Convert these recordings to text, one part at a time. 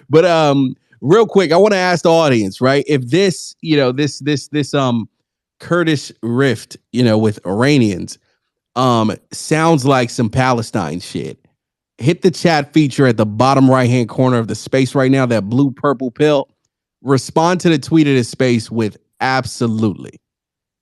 But real quick, I want to ask the audience, right? If this, this Kurdish rift, with Iranians, sounds like some Palestine shit. Hit the chat feature at the bottom right hand corner of the space right now, that blue purple pill. Respond to the tweet of this space with absolutely.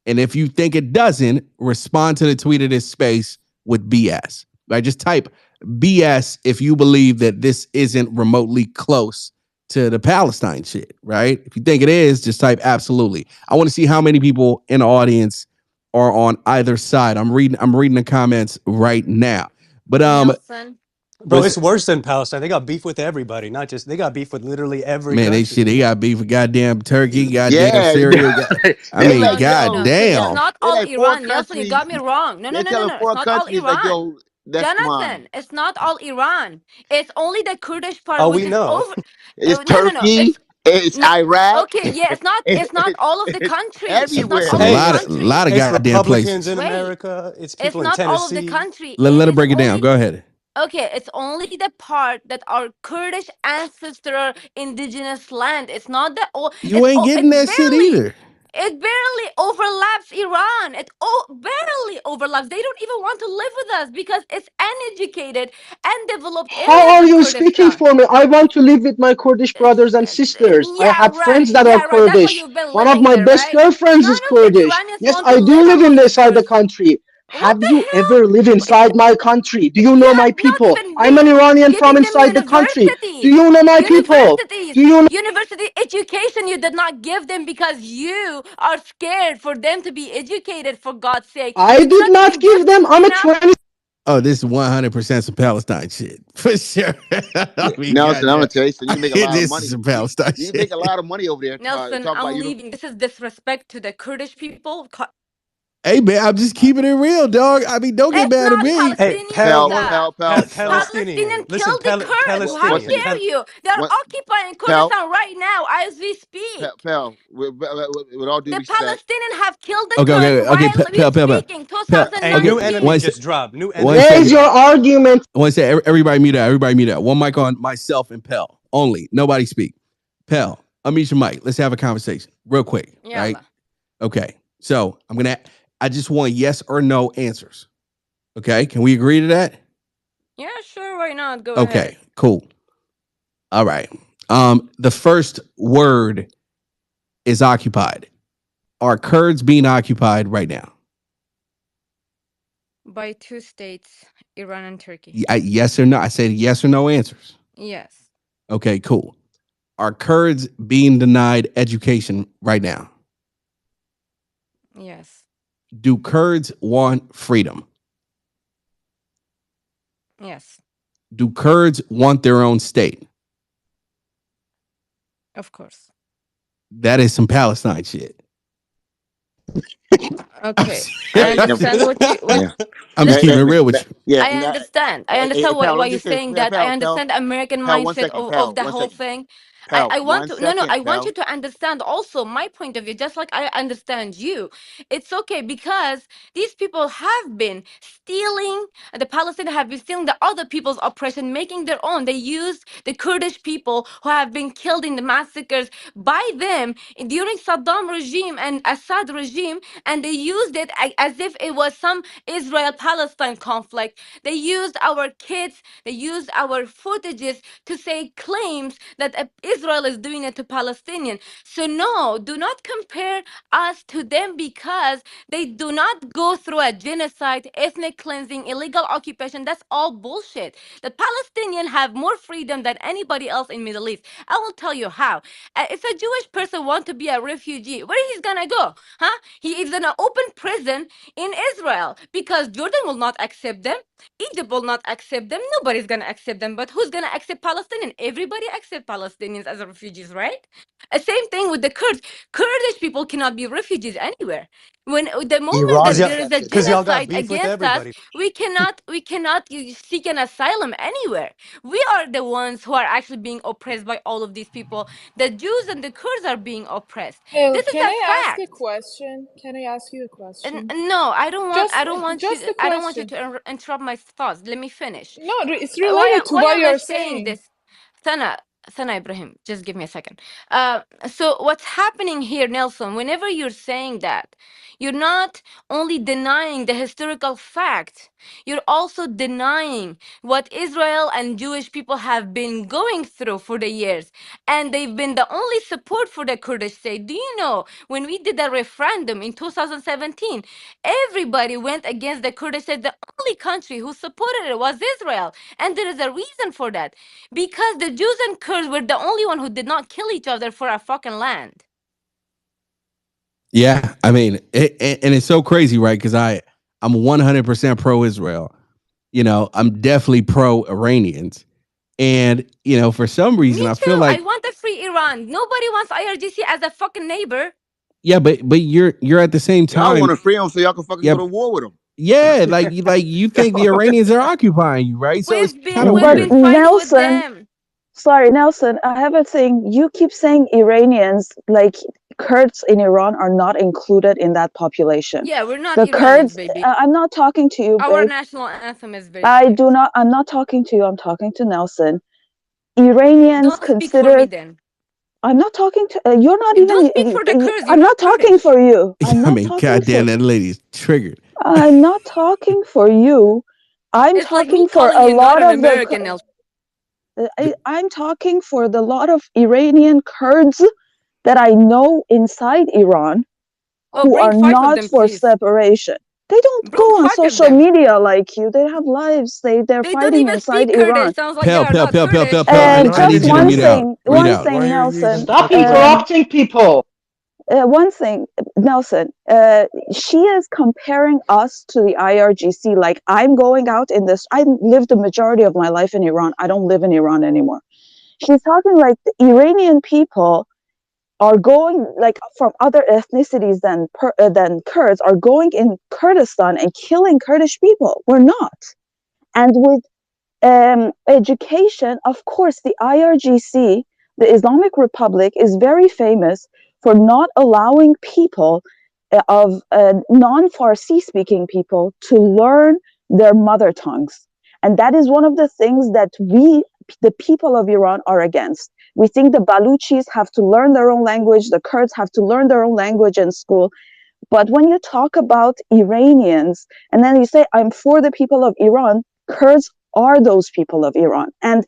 And if you think it doesn't, respond to the tweet of this space with BS. Right? Just type BS if you believe that this isn't remotely close to the Palestine shit, right? If you think it is, just type absolutely. I want to see how many people in the audience are on either side. I'm reading the comments right now. But Nelson. Bro, it's worse than Palestine. They got beef with everybody, not just they got beef with literally every country. They got beef with goddamn Turkey, goddamn Syria. I mean, goddamn. It's not all Iran. Nelson, you got me wrong. No. It's not all Iran. Jonathan, it's not all Iran. It's only the Kurdish part. Oh, we know. It's Turkey. It's Iraq. Okay, yeah, it's not all of the country. Everywhere. It's not all of the a lot of goddamn Republicans places in America. It's people not in Tennessee. all of the country. Let her break it down. Go ahead. Okay, it's only the part that our Kurdish ancestral indigenous land. It's not the you ain't getting that shit either. It barely overlaps Iran. It barely overlaps. They don't even want to live with us because it's uneducated and developed. How are you speaking for me? I want to live with my Kurdish brothers and sisters. I have friends that are Kurdish. One of my best girlfriends is Kurdish. Yes, I do live inside the country. Have you ever lived inside my country? Do you know my people? I'm an Iranian from inside the country. Do you know my people? Do you know university education you did not give them because you are scared for them to be educated, for God's sake? I did not give them. I'm a 20. Oh, this is 100% some Palestine shit. For sure. Nelson, I'm going to tell you, so you make a lot of money. Some Palestine you make a lot of money over there. Nelson, I'm leaving. This is disrespect to the Kurdish people. Hey, man, I'm just keeping it real, dog. I mean, don't get mad at me. Hey, Palestinian killed the Kurds. How dare you? They're occupying Kurdistan right now as we speak. With all due respect. The Palestinians have killed the Kurds while we're speaking. 2019. New enemy just dropped. New enemy. Where's your argument? I want to say, everybody mute out. Everybody mute out. One mic on myself and Pell. Only. Nobody speak. Pell, unmute your mic. Let's have a conversation real quick. Yeah. Right? Okay. So I just want yes or no answers. Okay. Can we agree to that? Yeah, sure. Why not? Go ahead. Okay, cool. All right. The first word is occupied. Are Kurds being occupied right now? By two states, Iran and Turkey. Yes or no? I said yes or no answers. Yes. Okay, cool. Are Kurds being denied education right now? Yes. Do Kurds want freedom? Yes. Do Kurds want their own state? Of course. That is some Palestine shit. Okay. I understand I'm just keeping it real with you. Yeah, I understand. I understand why you're saying that. I understand the American mindset of the whole thing. I want you to understand also my point of view, just like I understand you. It's okay because these people have been stealing, the Palestinians have been stealing the other people's oppression, making their own. They used the Kurdish people who have been killed in the massacres by them during Saddam regime and Assad regime, and they used it as if it was some Israel-Palestine conflict. They used our kids, they used our footages to say claims that Israel is doing it to Palestinians. So no, do not compare us to them because they do not go through a genocide, ethnic cleansing, illegal occupation. That's all bullshit. The Palestinians have more freedom than anybody else in Middle East. I will tell you how. If a Jewish person wants to be a refugee, where he's gonna go? Huh? He is in an open prison in Israel because Jordan will not accept them. Egypt will not accept them. Nobody's gonna accept them. But who's gonna accept Palestinians? Everybody accept Palestinians as refugees, right? Same thing with the Kurds. Kurdish people cannot be refugees anywhere. When the moment that there is a genocide against us, we cannot seek an asylum anywhere. We are the ones who are actually being oppressed by all of these people. The Jews and the Kurds are being oppressed. This is a fact. Can I ask a question? Can I ask you a question? No, I don't want you to interrupt my thoughts. Let me finish. No, it's related to what you're saying. This. Sana, Sana Ibrahim, just give me a second. So what's happening here, Nelson? Whenever you're saying that, you're not only denying the historical fact, you're also denying what Israel and Jewish people have been going through for the years, and they've been the only support for the Kurdish state. Do you know when we did the referendum in 2017, everybody went against the Kurdish state. The only country who supported it was Israel, and there is a reason for that, because the Jews and Kurds were the only one who did not kill each other for our fucking land. Yeah, I mean, and it's so crazy, right? Because I'm 100% pro-Israel. You know, I'm definitely pro-Iranians, and you know, for some reason, Me I feel too. I like want a free Iran. Nobody wants IRGC as a fucking neighbor. yeah, but you're at the same Y'all time. want to free them so y'all can fucking Yeah, go to war with them. yeah, like you think the Iranians are occupying you, right? So it's kind of We've weird. been fighting with them. Sorry, Nelson, I have a thing. You keep saying Iranians, like Kurds in Iran are not included in that population. Yeah, we're not The Iranians, Kurds, baby. I'm not talking to you, Our babe. national anthem is very strict. I'm not talking to you, I'm talking to Nelson. Iranians Don't speak for me considered, then. I'm not talking to, you're not Don't speak for the Kurds, you're I'm not not talking Kurdish. for you. I'm I not mean, talking goddamn, for, that lady's triggered. I'm not talking for you. I'm It's like me talking for calling a you not lot an of the, American, Nelson. I'm talking for the lot of Iranian Kurds that I know inside Iran who Bring are 5 of not them, for please. separation. They don't go Bring on 5 of social them. media like you. They have lives. They're They don't fighting even inside speak Iran. Kurdish. Sounds like they Pell, are Pell, not Pell, Pell, Pell, Kurdish. Pell. And I just need you to one mute out. thing, Mute one out. thing, Nelson. Stop interrupting people. One thing, Nelson. She is comparing us to the IRGC. Like I'm going out in this. I lived the majority of my life in Iran. I don't live in Iran anymore. She's talking like the Iranian people are going, like from other ethnicities than Kurds, are going in Kurdistan and killing Kurdish people. We're not. And with education, of course, the IRGC, the Islamic Republic, is very famous for not allowing people of non-Farsi speaking people to learn their mother tongues. And that is one of the things that we, the people of Iran, are against. We think the Baluchis have to learn their own language, the Kurds have to learn their own language in school. But when you talk about Iranians, and then you say, I'm for the people of Iran, Kurds are those people of Iran. And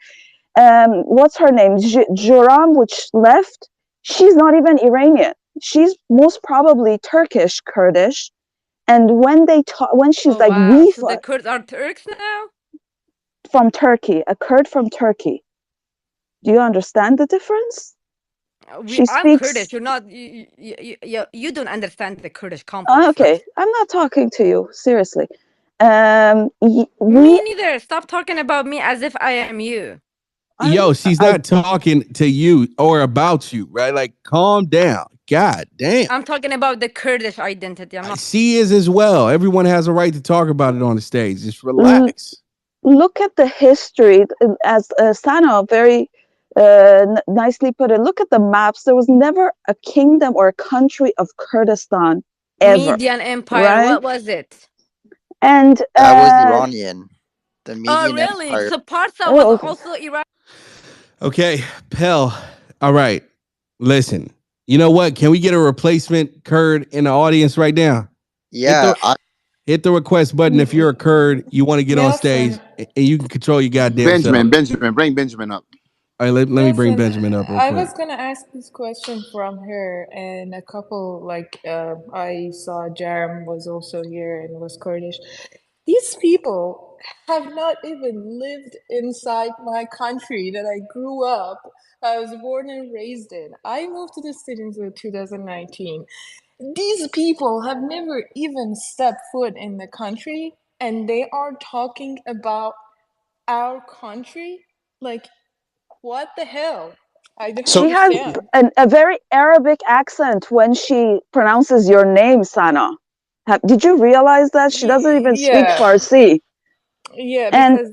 what's her name? Joram, which left, she's not even Iranian. She's most probably Turkish Kurdish. And when she's like, wow. So the Kurds are Turks now? From Turkey, a Kurd from Turkey. Do you understand the difference? I'm Kurdish. You're not. You don't understand the Kurdish complex. Okay, I'm not talking to you seriously. Me neither. Stop talking about me as if I am you. Yo, she's not talking to you or about you, right? Like, calm down. God damn. I'm talking about the Kurdish identity. I'm not. She is as well. Everyone has a right to talk about it on the stage. Just relax. Look at the history, as Sana very nicely put it. Look at the maps. There was never a kingdom or a country of Kurdistan ever. Median Empire. Right? What was it? And that was Iranian. The Median really? Empire. So Parsa was also Iraq. Okay, Pell. All right. Listen. You know what? Can we get a replacement Kurd in the audience right now? Yeah. Hit the request button if you're a Kurd, you want to get on stage, and you can control your goddamn self. Benjamin, bring Benjamin up. All right, let me bring Benjamin up real quick. I was gonna ask this question from her, and a couple I saw Jerem was also here and was Kurdish. These people have not even lived inside my country that I grew up. I was born and raised in. I moved to the city in 2019. These people have never even stepped foot in the country, and they are talking about our country. Like, what the hell? I don't understand. She has a very Arabic accent when she pronounces your name, Sana. Did you realize that? She doesn't even speak Farsi. Yeah,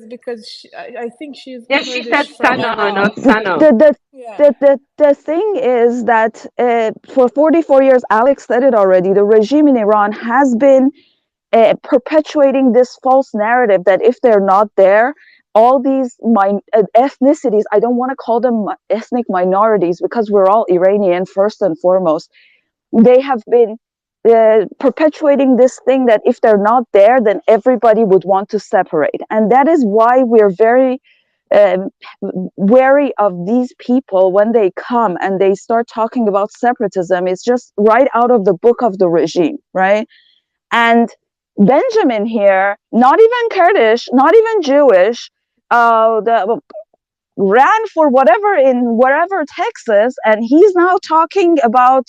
because I think she's Kurdish. She said Sana, not Sana. The thing is that for 44 years, Alex said it already, the regime in Iran has been perpetuating this false narrative that if they're not there, all these ethnicities, I don't want to call them ethnic minorities because we're all Iranian first and foremost. They have been perpetuating this thing that if they're not there, then everybody would want to separate. And that is why we're very wary of these people when they come and they start talking about separatism. It's just right out of the book of the regime, right? And Benjamin here, not even Kurdish, not even Jewish, ran for whatever in wherever Texas, and he's now talking about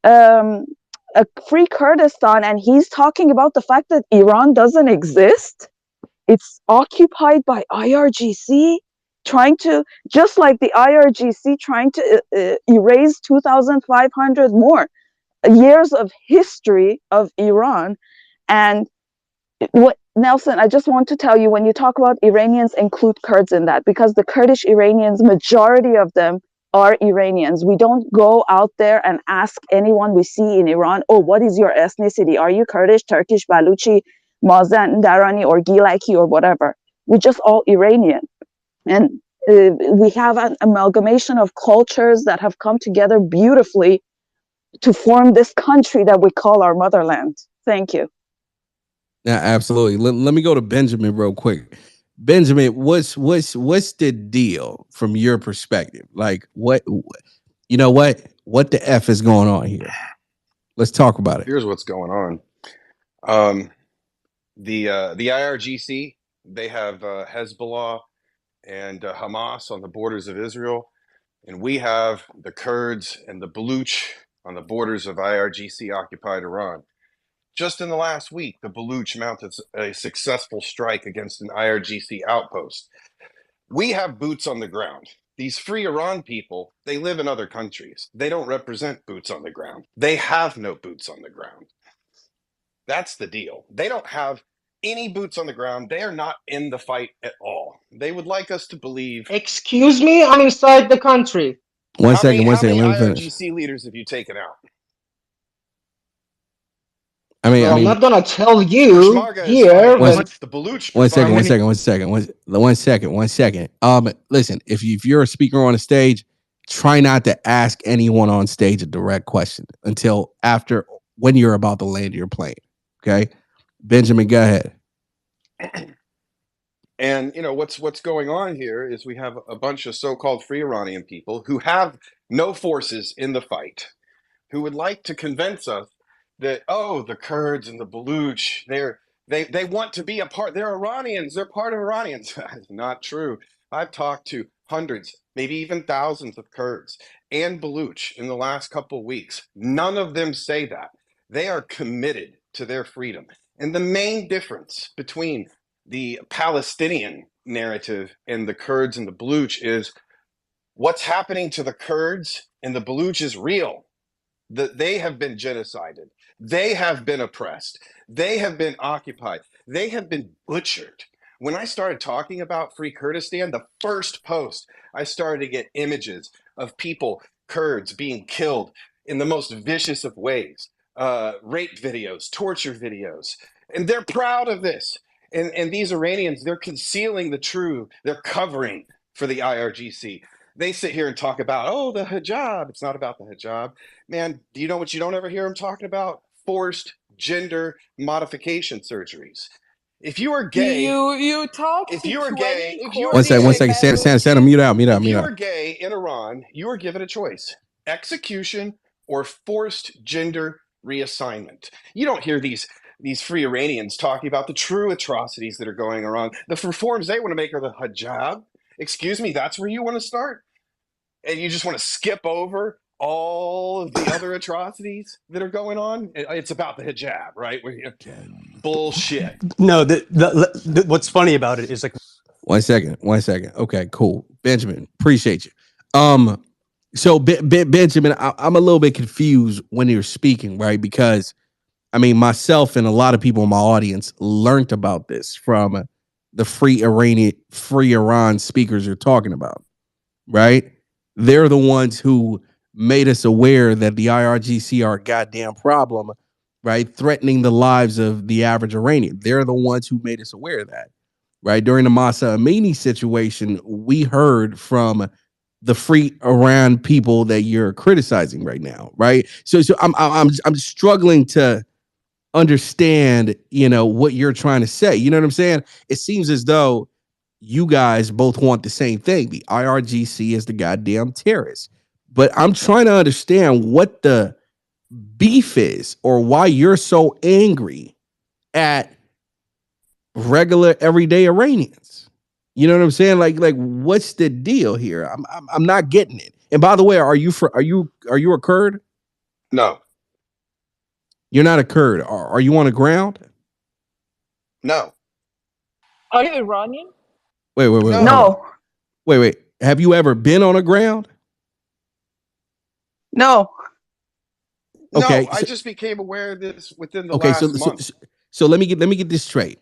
a free Kurdistan, and he's talking about the fact that Iran doesn't exist. It's occupied by IRGC, trying to, just like the IRGC, trying to erase 2,500 more years of history of Iran. And what, Nelson, I just want to tell you, when you talk about Iranians, include Kurds in that, because the Kurdish Iranians, majority of them are Iranians. We don't go out there and ask anyone we see in Iran, oh, what is your ethnicity? Are you Kurdish, Turkish, Baluchi, Mazandarani, or Gilaki, or whatever? We're just all Iranian. And we have an amalgamation of cultures that have come together beautifully to form this country that we call our motherland. Thank you. Yeah, absolutely. Let me go to Benjamin real quick. Benjamin, what's the deal from your perspective? Like, what the F is going on here? Let's talk about it. Here's what's going on. The IRGC, they have Hezbollah and Hamas on the borders of Israel, and we have the Kurds and the Baluch on the borders of IRGC occupied Iran. Just in the last week, the Baluch mounted a successful strike against an IRGC outpost. We have boots on the ground. These free Iran people, they live in other countries. They don't represent boots on the ground. They have no boots on the ground. That's the deal. They don't have any boots on the ground. They are not in the fight at all. They would like us to believe. Excuse me, I'm inside the country. One second. How many let me IRGC finish. leaders have you taken out? Well, I'm not gonna tell you here. The Baluch. One second. Listen, if you're a speaker on a stage, try not to ask anyone on stage a direct question until after when you're about to land your plane. Okay, Benjamin, go ahead. And what's going on here is we have a bunch of so-called free Iranian people who have no forces in the fight, who would like to convince us that, oh, the Kurds and the Baluch, they want to be a part. They're Iranians. They're part of Iranians. That's not true. I've talked to hundreds, maybe even thousands of Kurds and Baluch in the last couple of weeks. None of them say that. They are committed to their freedom. And the main difference between the Palestinian narrative and the Kurds and the Baluch is what's happening to the Kurds and the Baluch is real. They have been genocided. They have been oppressed. They have been occupied. They have been butchered. When I started talking about Free Kurdistan, the first post, I started to get images of people, Kurds, being killed in the most vicious of ways. Rape videos, torture videos. And they're proud of this. And these Iranians, they're concealing the truth. They're covering for the IRGC. They sit here and talk about, oh, the hijab. It's not about the hijab. Man, do you know what you don't ever hear them talking about? Forced gender modification surgeries. If you are gay, you talk. If you are gay, one second, Santa, mute out. If you are gay in Iran, you are given a choice: execution or forced gender reassignment. You don't hear these free Iranians talking about the true atrocities that are going on. The reforms they want to make are the hijab. Excuse me, that's where you want to start? And you just want to skip over all of the other atrocities that are going on? It's about the hijab, right? Bullshit. No, what's funny about it is like... One second. Okay, cool. Benjamin, appreciate you. So Benjamin, I'm a little bit confused when you're speaking, right? Because I mean, myself and a lot of people in my audience learned about this from the free Iran speakers you're talking about, right? They're the ones who made us aware that the IRGC are a goddamn problem, right? Threatening the lives of the average Iranian. They're the ones who made us aware of that. right? During the Masa Amini situation, we heard from the free Iran people that you're criticizing right now, right? So I'm struggling to understand, what you're trying to say. You know what I'm saying? It seems as though you guys both want the same thing. The IRGC is the goddamn terrorists. But I'm trying to understand what the beef is or why you're so angry at regular everyday Iranians. You know what I'm saying? Like what's the deal here? I'm not getting it. And by the way, are you a Kurd? No. You're not a Kurd. Are you on the ground? No. Are you Iranian? Wait. No. Wait. Have you ever been on the ground? No. Okay. No, I just became aware of this within the Okay, last month. so let me get this straight.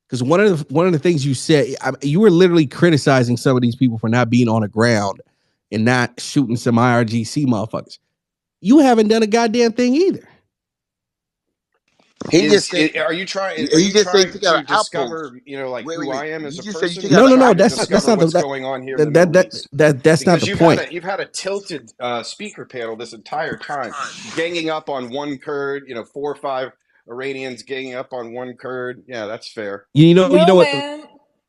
Because one of the things you said, you were literally criticizing some of these people for not being on the ground and not shooting some IRGC motherfuckers. You haven't done a goddamn thing either. He just said, are you trying to discover, who I am as a person? No, that's that's not what's the going on here in the Middle East. That's not the point. You've had a tilted speaker panel this entire time, ganging up on one Kurd. 4 or 5 Iranians ganging up on one Kurd. Yeah, that's fair. You know what? Man.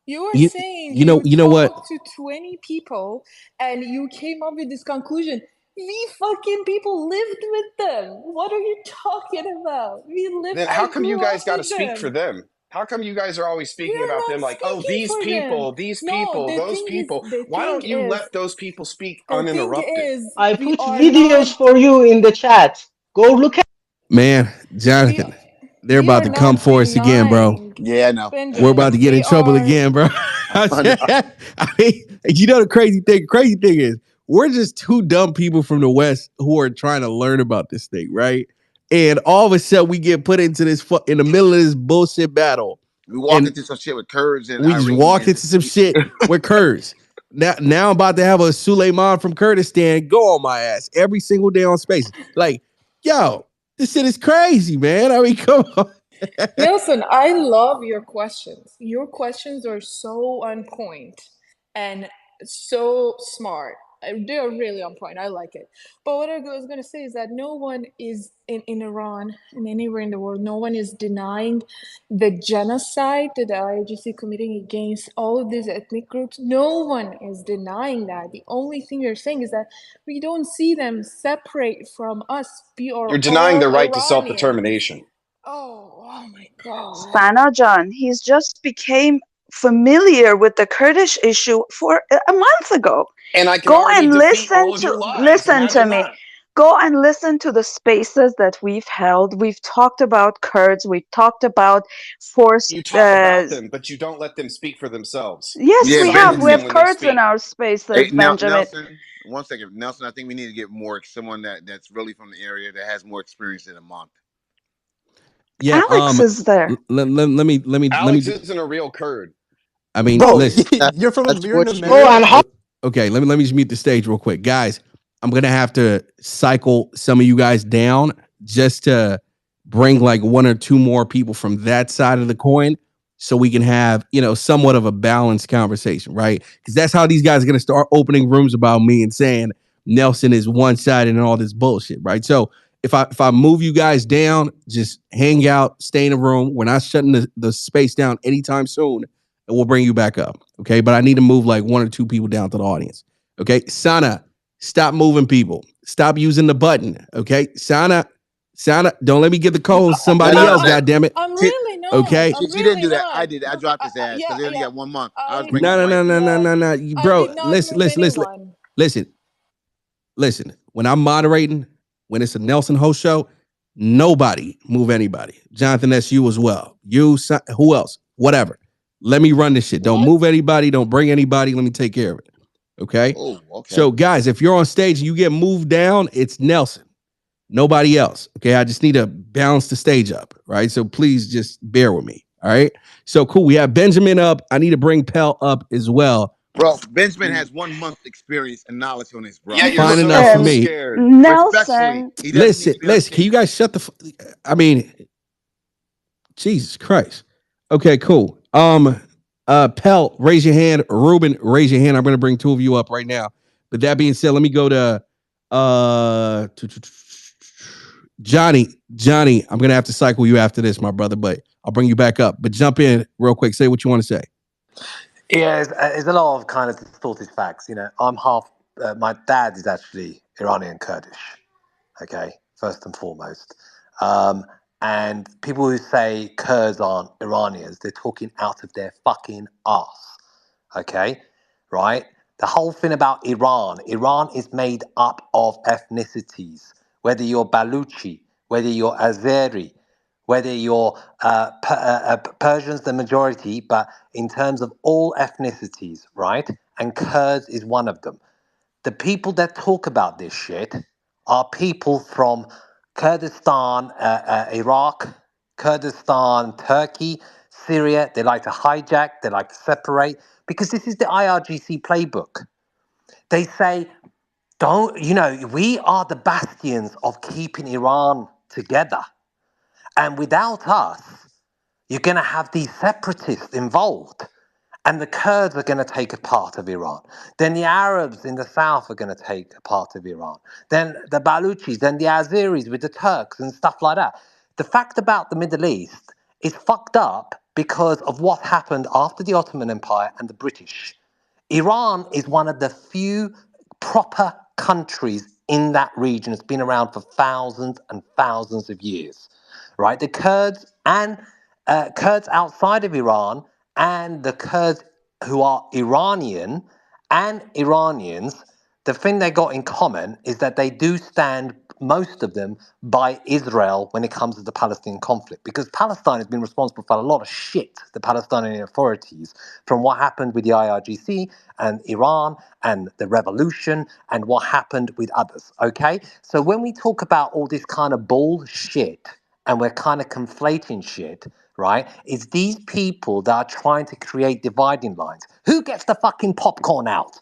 You were saying you know what? to 20 people and you came up with this conclusion. We fucking people lived with them. What are you talking about? We lived. Then how come you guys got to speak for them? How come you guys are always speaking about them like, oh, these people, those people? Why don't you let those people speak uninterrupted? I put videos for you in the chat. Go look at. Man, Jonathan, they're about to come for us again, bro. Yeah, I know. We're about to get in trouble again, bro. I mean, the crazy thing is, we're just two dumb people from the West who are trying to learn about this thing, right? And all of a sudden, we get put into this in the middle of this bullshit battle. We walked into some shit with Kurds and we just walked into some shit with Kurds. Now I'm about to have a Suleiman from Kurdistan go on my ass every single day on Spaces. Like, yo, this shit is crazy, man. I mean, come on. Nelson, I love your questions. Your questions are so on point and so smart. They're really on point. I like it. But what I was going to say is that no one is in Iran and anywhere in the world, no one is denying the genocide that the IRGC committing against all of these ethnic groups. No one is denying that. The only thing you're saying is that we don't see them separate from us. You're denying their right to self-determination. Oh my God. Spana John, he's just became familiar with the Kurdish issue for a month ago. And I can go and listen to me. That. Go and listen to the spaces that we've held. We've talked about Kurds. We've talked about forced. You talk about them, but you don't let them speak for themselves. Yes, we have. We have Kurds in our spaces, Benjamin. Nelson, 1 second. Nelson, I think we need to get someone that's really from the area that has more experience in a month. Yeah, Alex is there. Let me. Alex isn't a real Kurd. I mean, listen, you're from America. Okay, let me just mute the stage real quick, guys. I'm gonna have to cycle some of you guys down just to bring like 1 or 2 more people from that side of the coin, so we can have somewhat of a balanced conversation, right? Because that's how these guys are gonna start opening rooms about me and saying Nelson is one-sided and all this bullshit, right? So if I move you guys down, just hang out, stay in the room. We're not shutting the space down anytime soon, and we'll bring you back up. Okay. But I need to move like 1 or 2 people down to the audience. Okay. Sana, stop moving people. Stop using the button. Okay. Sana, don't let me get the code somebody else, goddammit. I'm really not. Okay. She didn't do that. I did. I dropped his ass because they only got 1 month. I was No. Bro, listen. When I'm moderating, when it's a Nelson host show, nobody move anybody. Jonathan, that's you as well. You, who else? Whatever. Let me run this shit. Don't move anybody. Don't bring anybody. Let me take care of it. Okay? Oh, okay. So, guys, if you're on stage and you get moved down, it's Nelson. Nobody else. Okay? I just need to balance the stage up. Right? So, please just bear with me. All right? So, cool. We have Benjamin up. I need to bring Pell up as well. Bro, Benjamin has 1 month experience and knowledge on this, bro. Yeah, you're fine so enough for me. Scared. Nelson, listen. Can you guys shut the? I mean, Jesus Christ. Okay, cool. Pelt, raise your hand. Ruben, raise your hand. I'm going to bring two of you up right now. But that being said, let me go to Johnny. Johnny, I'm going to have to cycle you after this, my brother, but I'll bring you back up. But jump in real quick. Say what you want to say. Yeah, there's a lot of kind of distorted facts. You know, I'm half. My dad is actually Iranian Kurdish. Okay, first and foremost. And people who say Kurds aren't Iranians, they're talking out of their fucking ass. Okay, right? The whole thing about Iran is made up of ethnicities. Whether you're Baluchi, whether you're Azeri, whether you're Persians, the majority, but in terms of all ethnicities, right? And Kurds is one of them. The people that talk about this shit are people from Kurdistan, Iraq, Kurdistan, Turkey, Syria. They like to hijack, they like to separate, because this is the IRGC playbook. They say, we are the bastions of keeping Iran together. And without us, you're going to have these separatists involved. And the Kurds are going to take a part of Iran. Then the Arabs in the south are going to take a part of Iran. Then the Baluchis, then the Azeris with the Turks and stuff like that. The fact about the Middle East is fucked up because of what happened after the Ottoman Empire and the British. Iran is one of the few proper countries in that region. It's been around for thousands and thousands of years, right? The Kurds and Kurds outside of Iran and the Kurds who are Iranian and Iranians, the thing they got in common is that they do stand, most of them, by Israel when it comes to the Palestinian conflict. Because Palestine has been responsible for a lot of shit, the Palestinian authorities, from what happened with the IRGC and Iran and the revolution and what happened with others, okay? So when we talk about all this kind of bullshit and we're kind of conflating shit, right? It's these people that are trying to create dividing lines. Who gets the fucking popcorn out?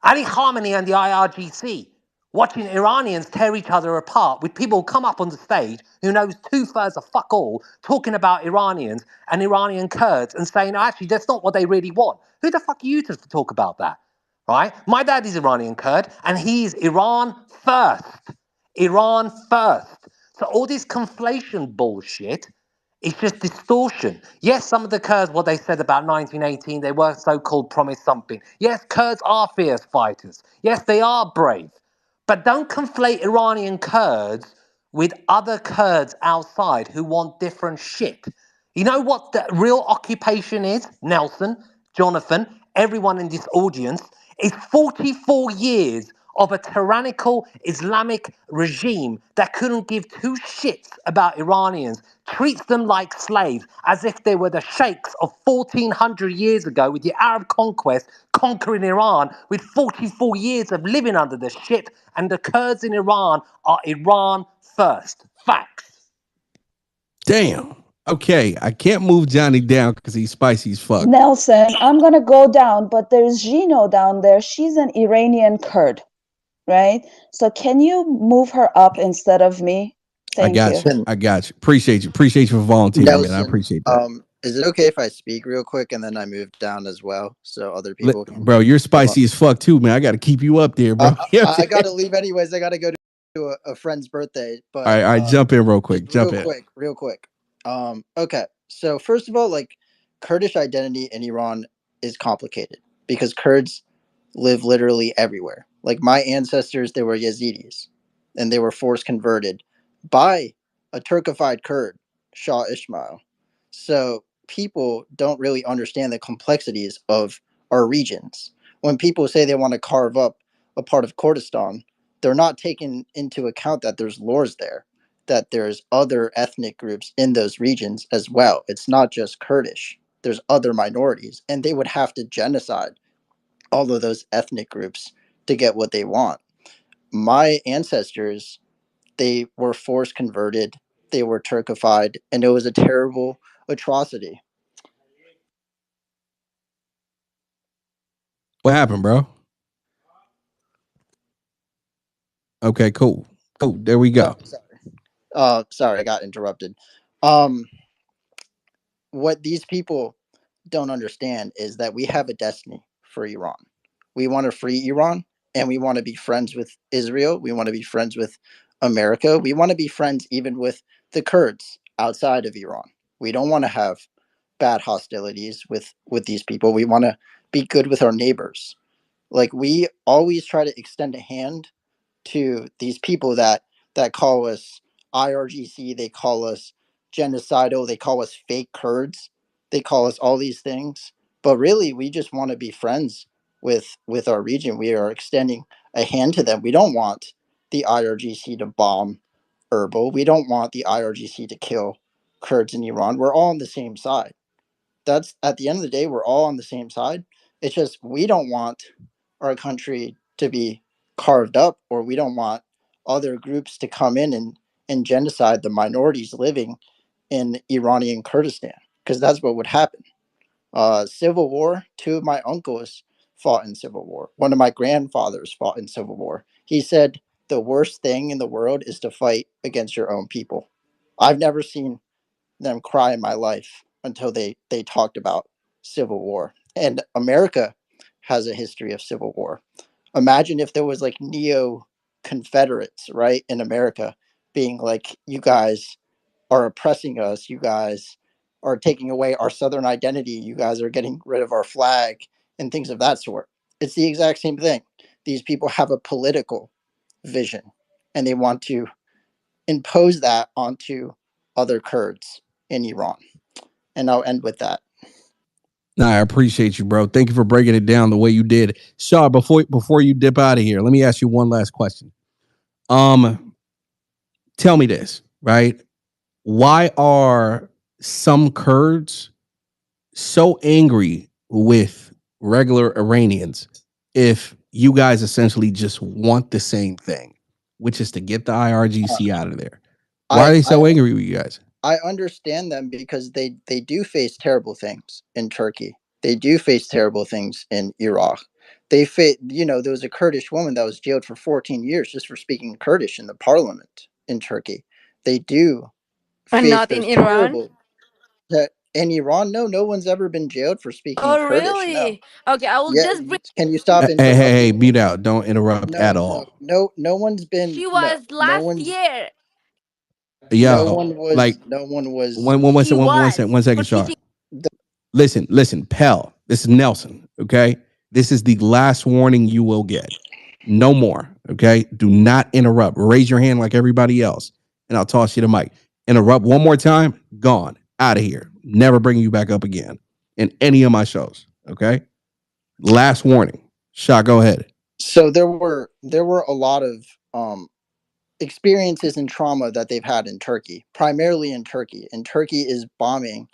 Ali Khamenei and the IRGC watching Iranians tear each other apart with people who come up on the stage who knows two-thirds of fuck all talking about Iranians and Iranian Kurds and saying, oh, actually, that's not what they really want. Who the fuck are you to talk about that? Right? My dad is Iranian Kurd and he's Iran first. Iran first. So all this conflation bullshit, it's just distortion. Yes, some of the Kurds, what they said about 1918, they were so-called promised something. Yes, Kurds are fierce fighters. Yes, they are brave. But don't conflate Iranian Kurds with other Kurds outside who want different shit. You know what the real occupation is, Nelson, Jonathan, everyone in this audience? Is 44 years of a tyrannical Islamic regime that couldn't give two shits about Iranians, treats them like slaves as if they were the sheikhs of 1400 years ago with the Arab conquest conquering Iran with 44 years of living under the shit, and the Kurds in Iran are Iran first. Facts. Damn. Okay, I can't move Johnny down because he's spicy as fuck. Nelson, I'm gonna go down, but there's Gino down there. She's an Iranian Kurd, right? So can you move her up instead of me? Thank you. I got you. Appreciate you. Appreciate you for volunteering, Nelson, man. I appreciate that. Is it okay if I speak real quick and then I move down as well so other people can? Bro, you're spicy as fuck too, man. I got to keep you up there, bro. I got to leave anyways. I got to go to a friend's birthday. But all right, jump in real quick. Real quick. Okay. So first of all, like Kurdish identity in Iran is complicated because Kurds live literally everywhere. Like my ancestors, they were Yazidis, and they were forced converted by a Turkified Kurd, Shah Ismail. So people don't really understand the complexities of our regions. When people say they want to carve up a part of Kurdistan, they're not taking into account that there's lores there, that there's other ethnic groups in those regions as well. It's not just Kurdish. There's other minorities, and they would have to genocide all of those ethnic groups to get what they want. My ancestors, they were forced converted, they were Turkified, and it was a terrible atrocity. What happened, bro? Okay, cool. There we go. Sorry, I got interrupted. What these people don't understand is that we have a destiny for Iran. We want to free Iran, and we want to be friends with Israel. We want to be friends with America. We want to be friends even with the Kurds outside of Iran. We don't want to have bad hostilities with these people. We want to be good with our neighbors. Like, we always try to extend a hand to these people that call us IRGC, they call us genocidal, they call us fake Kurds, they call us all these things. But really, we just want to be friends with our region. We are extending a hand to them. We don't want the IRGC to bomb Erbil. We don't want the IRGC to kill Kurds in Iran. We're all on the same side. That's, at the end of the day, we're all on the same side. It's just we don't want our country to be carved up, or we don't want other groups to come in and genocide the minorities living in Iranian Kurdistan, because that's what would happen. Civil war, two of my uncles fought in civil war. One of my grandfathers fought in civil war. He said the worst thing in the world is to fight against your own people. I've never seen them cry in my life until they talked about civil war. And America has a history of civil war. Imagine if there was like neo Confederates, right, in America, being like, you guys are oppressing us, you guys are taking away our Southern identity, you guys are getting rid of our flag, and things of that sort. It's the exact same thing. These people have a political vision, and they want to impose that onto other Kurds in Iran. And I'll end with that. No, I appreciate you, bro. Thank you for breaking it down the way you did. Shaw, before you dip out of here, let me ask you one last question. Tell me this, right? Why are some Kurds so angry with regular Iranians if you guys essentially just want the same thing, which is to get the IRGC out of there? Why are they so angry with you guys? I understand them because they do face terrible things in Turkey. They do face terrible things in Iraq. They face, there was a Kurdish woman that was jailed for 14 years just for speaking Kurdish in the parliament in Turkey. They do And face not in those Iran? terrible. In Iran, no one's ever been jailed for speaking Oh, Kurdish. No. really? Okay, I will Yeah, just bring. can you stop Hey, interrupting me? mute out. Don't interrupt at No, all. no, no one's been She was no last one's year. Yo, like no one was She was one second, for Shaw. teaching. the, Listen, Pell. This is Nelson. Okay, this is the last warning you will get. No more. Okay, do not interrupt. Raise your hand like everybody else, and I'll toss you the mic. Interrupt one more time. Gone. Out of here. Never bring you back up again in any of my shows. Okay. Last warning. Shaw, go ahead. so there were a lot of experiences and trauma that they've had in Turkey, primarily in Turkey. And Turkey is bombing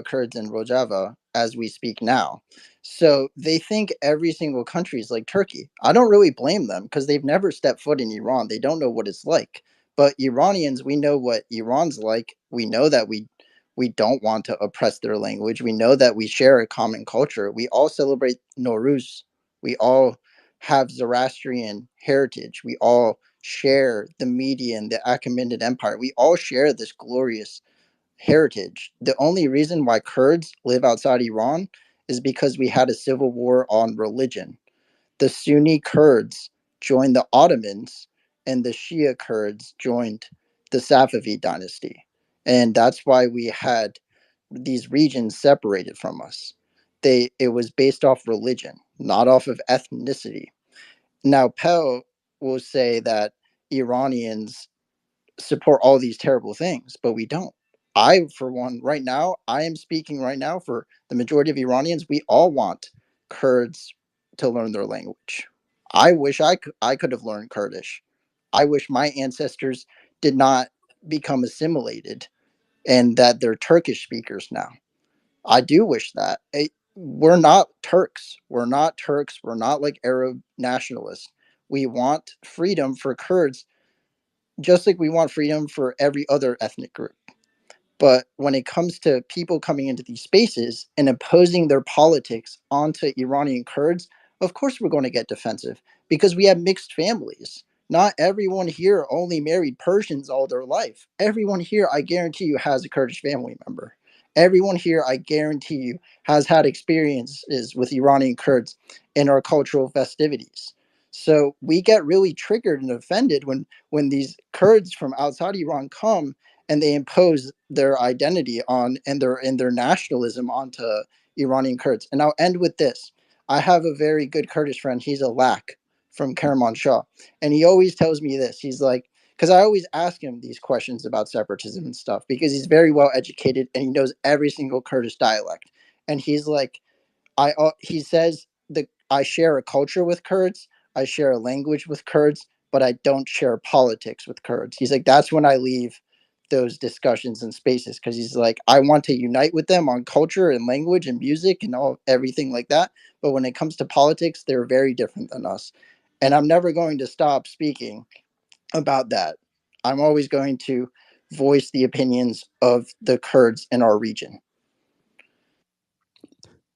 Kurds in Rojava as we speak now. So they think every single country is like Turkey. I don't really blame them because they've never stepped foot in Iran. They don't know what it's like. But Iranians, we know what Iran's like. We know that we don't want to oppress their language. We know that we share a common culture. We all celebrate Nowruz. We all have Zoroastrian heritage. We all share the Median, the Achaemenid Empire. We all share this glorious heritage. The only reason why Kurds live outside Iran is because we had a civil war on religion. The Sunni Kurds joined the Ottomans, and the Shia Kurds joined the Safavid dynasty. And that's why we had these regions separated from us. It was based off religion, not off of ethnicity. Now, Pell will say that Iranians support all these terrible things, but we don't. I, for one, right now, I am speaking right now for the majority of Iranians. We all want Kurds to learn their language. I wish I could have learned Kurdish. I wish my ancestors did not become assimilated and that they're Turkish speakers now. I do wish that. We're not Turks. We're not Turks. We're not like Arab nationalists. We want freedom for Kurds, just like we want freedom for every other ethnic group. But when it comes to people coming into these spaces and imposing their politics onto Iranian Kurds, of course we're going to get defensive because we have mixed families. Not everyone here only married Persians all their life. Everyone here, I guarantee you, has a Kurdish family member. Everyone here, I guarantee you, has had experiences with Iranian Kurds in our cultural festivities. So we get really triggered and offended when these Kurds from outside Iran come and they impose their identity on and their nationalism onto Iranian Kurds. And I'll end with this. I have a very good Kurdish friend. He's a Lak from Kermanshah, and he always tells me this. He's like, because I always ask him these questions about separatism and stuff because he's very well educated and he knows every single Kurdish dialect. And he's like, he says that I share a culture with Kurds, I share a language with Kurds, but I don't share politics with Kurds. He's like, that's when I leave those discussions and spaces, because he's like, I want to unite with them on culture and language and music and everything like that. But when it comes to politics, they're very different than us. And I'm never going to stop speaking about that. I'm always going to voice the opinions of the Kurds in our region.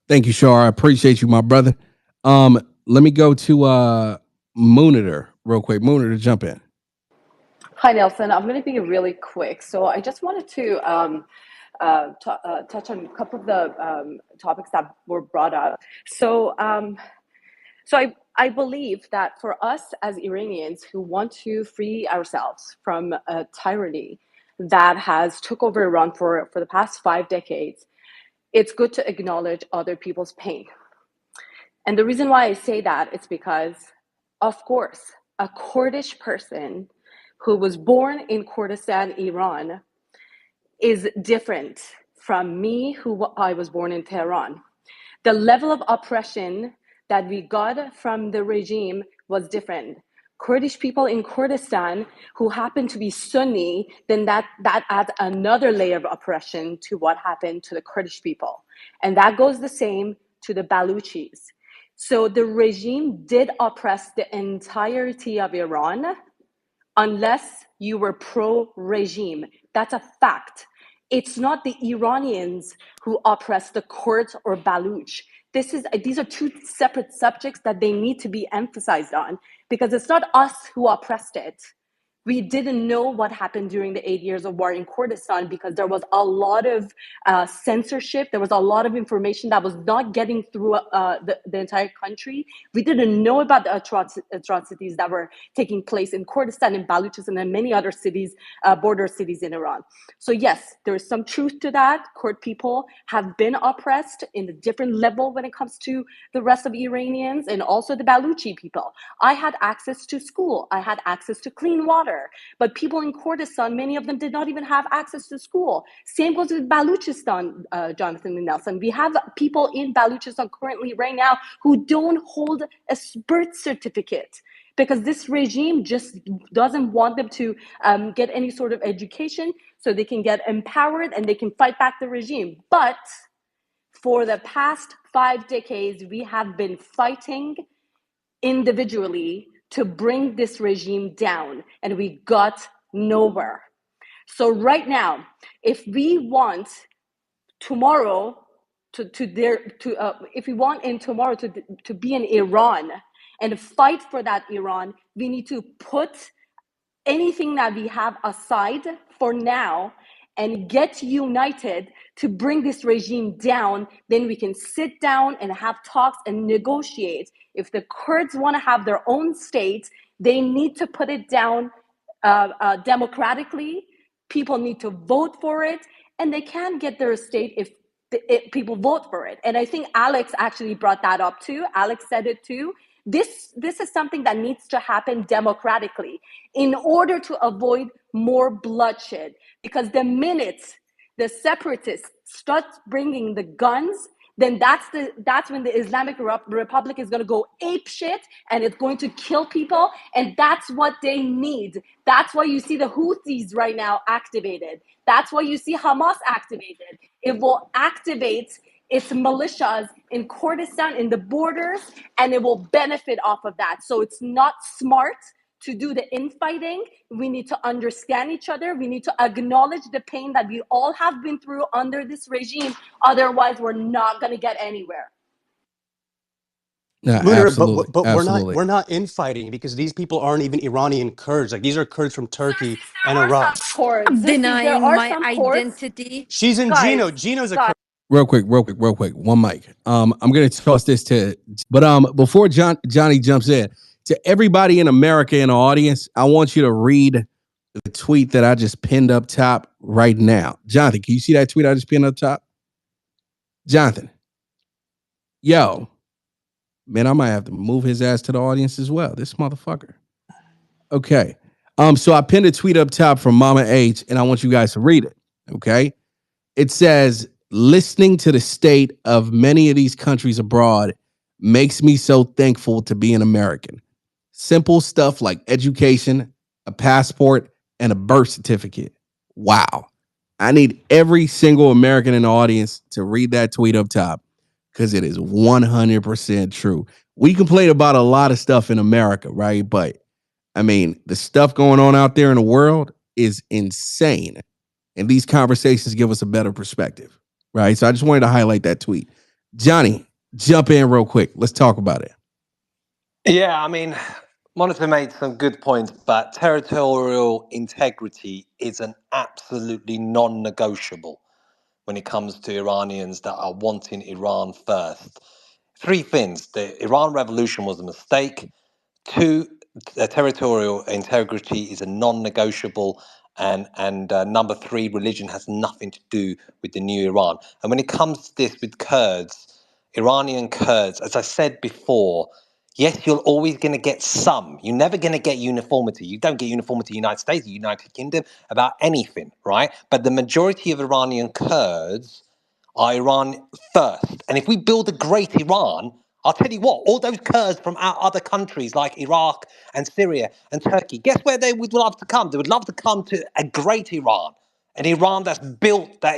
Thank you, Shar. I appreciate you, my brother. Let me go to Monitor real quick. Monitor, jump in. Hi, Nelson. I'm going to be really quick. So I just wanted to touch on a couple of the topics that were brought up. So I believe that for us as Iranians who want to free ourselves from a tyranny that has took over Iran for the past 5 decades, it's good to acknowledge other people's pain. And the reason why I say that is because, of course, a Kurdish person who was born in Kurdistan, Iran, is different from me, who I was born in Tehran. The level of oppression that we got from the regime was different. Kurdish people in Kurdistan who happen to be Sunni, then that adds another layer of oppression to what happened to the Kurdish people. And that goes the same to the Baluchis. So the regime did oppress the entirety of Iran unless you were pro-regime. That's a fact. It's not the Iranians who oppress the Kurds or Baluch. These are two separate subjects that they need to be emphasized on, because it's not us who oppressed it. We didn't know what happened during the 8 years of war in Kurdistan because there was a lot of censorship. There was a lot of information that was not getting through the entire country. We didn't know about the atrocities that were taking place in Kurdistan and Baluchistan and many other cities, border cities in Iran. So yes, there is some truth to that. Kurd people have been oppressed in a different level when it comes to the rest of Iranians and also the Baluchi people. I had access to school. I had access to clean water. But people in Kurdistan, many of them did not even have access to school. Same goes with Baluchistan, Jonathan and Nelson. We have people in Baluchistan currently right now who don't hold a birth certificate because this regime just doesn't want them to get any sort of education so they can get empowered and they can fight back the regime. But for the past 5 decades, we have been fighting individually to bring this regime down, and we got nowhere. So right now, if we want tomorrow if we want in tomorrow to be in Iran and fight for that Iran, we need to put anything that we have aside for now and get united to bring this regime down. Then we can sit down and have talks and negotiate. If the Kurds want to have their own state, they need to put it down democratically. People need to vote for it, and they can get their state if people vote for it. And I think Alex actually brought that up too. Alex said it too. This is something that needs to happen democratically in order to avoid more bloodshed. Because the minute the separatists start bringing the guns, then that's when the Islamic Republic is going to go ape shit and it's going to kill people. And that's what they need. That's why you see the Houthis right now activated. That's why you see Hamas activated. It will activate its militias in Kurdistan, in the borders, and it will benefit off of that. So it's not smart to do the infighting. We need to understand each other. We need to acknowledge the pain that we all have been through under this regime. Otherwise, we're not going to get anywhere. Yeah, Lunar, absolutely. but Absolutely. we're not infighting because these people aren't even Iranian Kurds. Like these are Kurds from Turkey and There are Iraq. some chords. There Denying are my some chords. identity. She's in Guys, Gino. Gino's a Kurd. Real quick. One mic. I'm gonna toss this to, but before Johnny jumps in, to everybody in America in the audience, I want you to read the tweet that I just pinned up top right now. Jonathan, can you see that tweet I just pinned up top? Jonathan, yo, man, I might have to move his ass to the audience as well. This motherfucker. Okay. So I pinned a tweet up top from Mama H, and I want you guys to read it. Okay. It says, listening to the state of many of these countries abroad makes me so thankful to be an American. Simple stuff like education, a passport, and a birth certificate. Wow. I need every single American in the audience to read that tweet up top because it is 100% true. We complain about a lot of stuff in America, right? But I mean, the stuff going on out there in the world is insane. And these conversations give us a better perspective, right? So I just wanted to highlight that tweet. Johnny, jump in real quick. Let's talk about it. Yeah, I mean, Monica made some good points, but territorial integrity is an absolutely non-negotiable when it comes to Iranians that are wanting Iran first. Three things. The Iran Revolution was a mistake. Two, territorial integrity is a non-negotiable. And number three, religion has nothing to do with the new Iran. And when it comes to this with Kurds, Iranian Kurds, as I said before, yes, you're always going to get some. You're never going to get uniformity. You don't get uniformity in the United States, the United Kingdom, about anything, right? But the majority of Iranian Kurds are Iran first. And if we build a great Iran, I'll tell you what, all those Kurds from our other countries like Iraq and Syria and Turkey, guess where they would love to come? They would love to come to a great Iran. An Iran that's built, that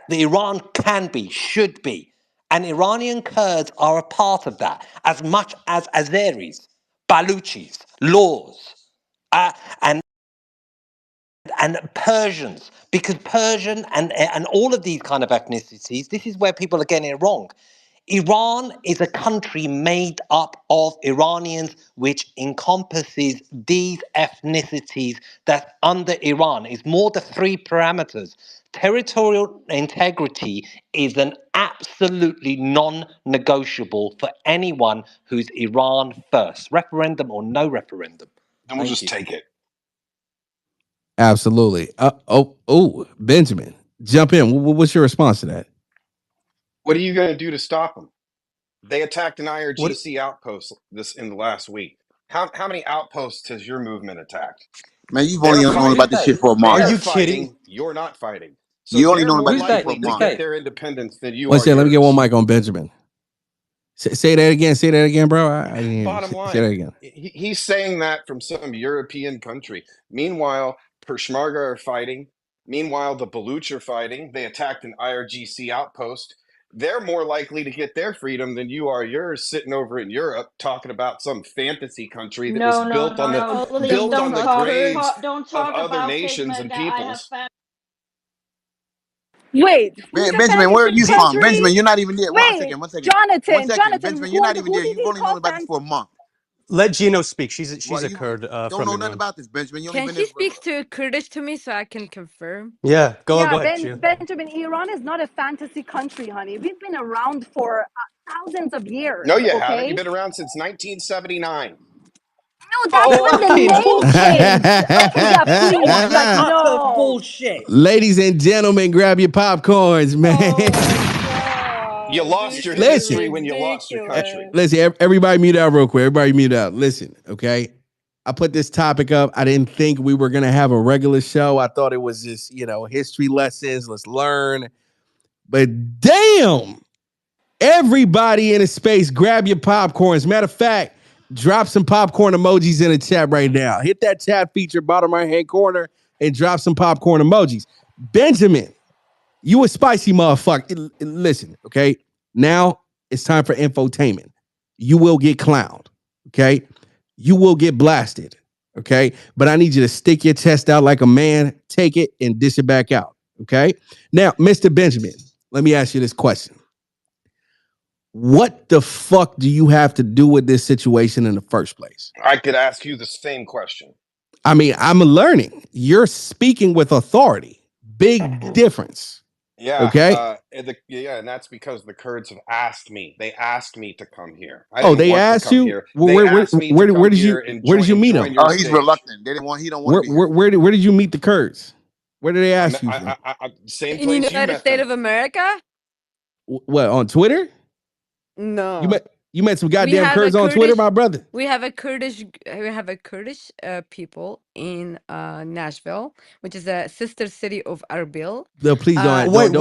the Iran can be, should be. And Iranian Kurds are a part of that, as much as Azeris, Baluchis, Lurs, and Persians, because Persian and all of these kind of ethnicities, this is where people are getting it wrong. Iran is a country made up of Iranians, which encompasses these ethnicities that's under Iran. It's more the three parameters. Territorial integrity is an absolutely non-negotiable for anyone who's Iran first, referendum or no referendum. Then we'll Thank just you. take it. Absolutely. Benjamin, jump in. What's your response to that? What are you going to do to stop them? They attacked an What? IRGC outpost in the last week. How many outposts has your movement attacked? Man, you've They're only known Who's about fighting. this shit they? for a Are month. They're you kidding? fighting. You're not fighting. So You only they're known about more Who's this shit they? for a likely to Who's month. get they? their independence than you One are second, let me get one yours. mic on Benjamin. Say that again. Say that again, bro. I didn't hear you. Bottom Say that line, again. he's saying that from some European country. Meanwhile, Peshmerga are fighting. Meanwhile, the Baluch are fighting. They attacked an IRGC outpost. They're more likely to get their freedom than you are yours, sitting over in Europe talking about some fantasy country that was No, no, built no, on the no. Only built the on the Kurds. graves Don't of talk other about nations and Peshmerga. I have peoples. family. Wait, who's Man, a Benjamin, where are fantasy you from? country? Benjamin, you're not even there. Wait, One Jonathan, second. Jonathan, Benjamin, you're not even who there. did You've he only call known about this fantasy? for a month. Let Gino speak. She's Well, a you Kurd don't from know nothing Iran. about this, Benjamin. You only Can been she there for speak to Kurdish to me so I can confirm? Yeah, go Yeah, ahead, Gino. Benjamin, Iran is not a fantasy country, honey. We've been around for thousands of years, No, you haven't. You've okay? been around since 1979. No, that's when Oh, the fucking name bullshit! changed. Epega, please. Like, Utter no. bullshit. Ladies and gentlemen, grab your popcorns, man. Oh my You God, lost this your is Listen, history when you lost your country. ridiculous. listen, everybody mute out real quick. Everybody mute out. Listen, okay? I put this topic up. I didn't think we were going to have a regular show. I thought it was just, history lessons. Let's learn. But damn, everybody in the space, grab your popcorns. Matter of fact, drop some popcorn emojis in the chat right now. Hit that chat feature, bottom right hand corner, and drop some popcorn emojis. Benjamin, you a spicy motherfucker. Listen, okay? Now it's time for infotainment. You will get clowned, okay? You will get blasted, okay? But I need you to stick your chest out like a man, take it, and dish it back out, okay? Now, Mr. Benjamin, let me ask you this question. what the fuck do you have to do with this situation in the first place? I could ask you the same question. I mean, I'm learning. You're speaking with authority. Big difference. Yeah. Okay. And that's because the Kurds have asked me. They asked me to come here. I Oh, didn't they want to asked come you? here. They asked me to come here and where did you meet join them? your Oh, he's stage. reluctant. They didn't want. He don't want to be here. Where did you meet the Kurds? Where did they ask you from? Same In place you United met States them. of America? What, on Twitter? No. You met some We goddamn have a Kurds on Twitter, my brother. We have a Kurdish people in Nashville, which is a sister city of Erbil. No, please Wait, what?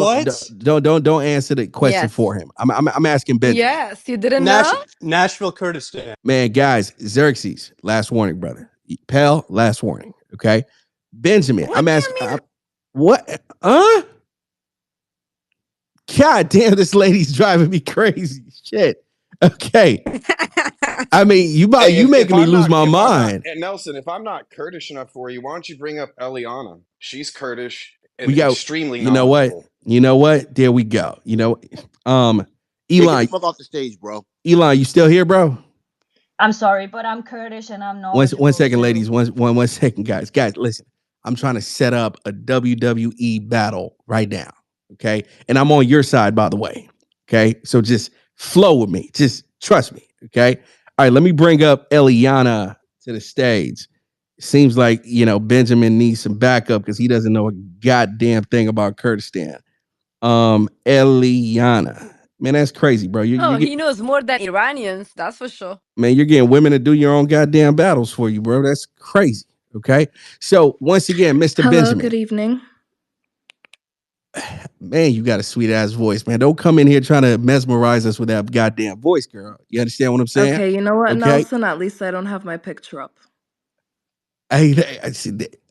don't answer the question Yes. for him. I'm asking Benjamin. Yes, you didn't know? Nashville, Kurdistan. Man, guys, Xerxes, last warning, brother. Pell, last warning. Okay, Benjamin, What I'm do you asking. mean? What? God damn, this lady's driving me crazy. Shit. Okay. I mean, you making me lose my mind. Nelson, if I'm not Kurdish enough for you, why don't you bring up Eliana? She's Kurdish and We got, extremely you know what? knowledgeable. You know what? There we go. You know, Get Elon, the fuck off the stage, bro. Elon, you still here, bro? I'm sorry, but I'm Kurdish and I'm knowledgeable. One second, ladies. One second, guys. Guys, listen. I'm trying to set up a WWE battle right now. Okay. And I'm on your side, by the way. Okay. So just flow with me. Just trust me. Okay. All right. Let me bring up Eliana to the stage. Seems like, Benjamin needs some backup because he doesn't know a goddamn thing about Kurdistan. Eliana. Man, that's crazy, bro. He knows more than Iranians, that's for sure. Man, you're getting women to do your own goddamn battles for you, bro. That's crazy. Okay. So once again, Mr. Hello, Benjamin. good evening. Man, you got a sweet ass voice, man. Don't come in here trying to mesmerize us with that goddamn voice, girl. You understand what I'm saying? Okay, you know what, Nelson? At least I don't have my picture up. Hey,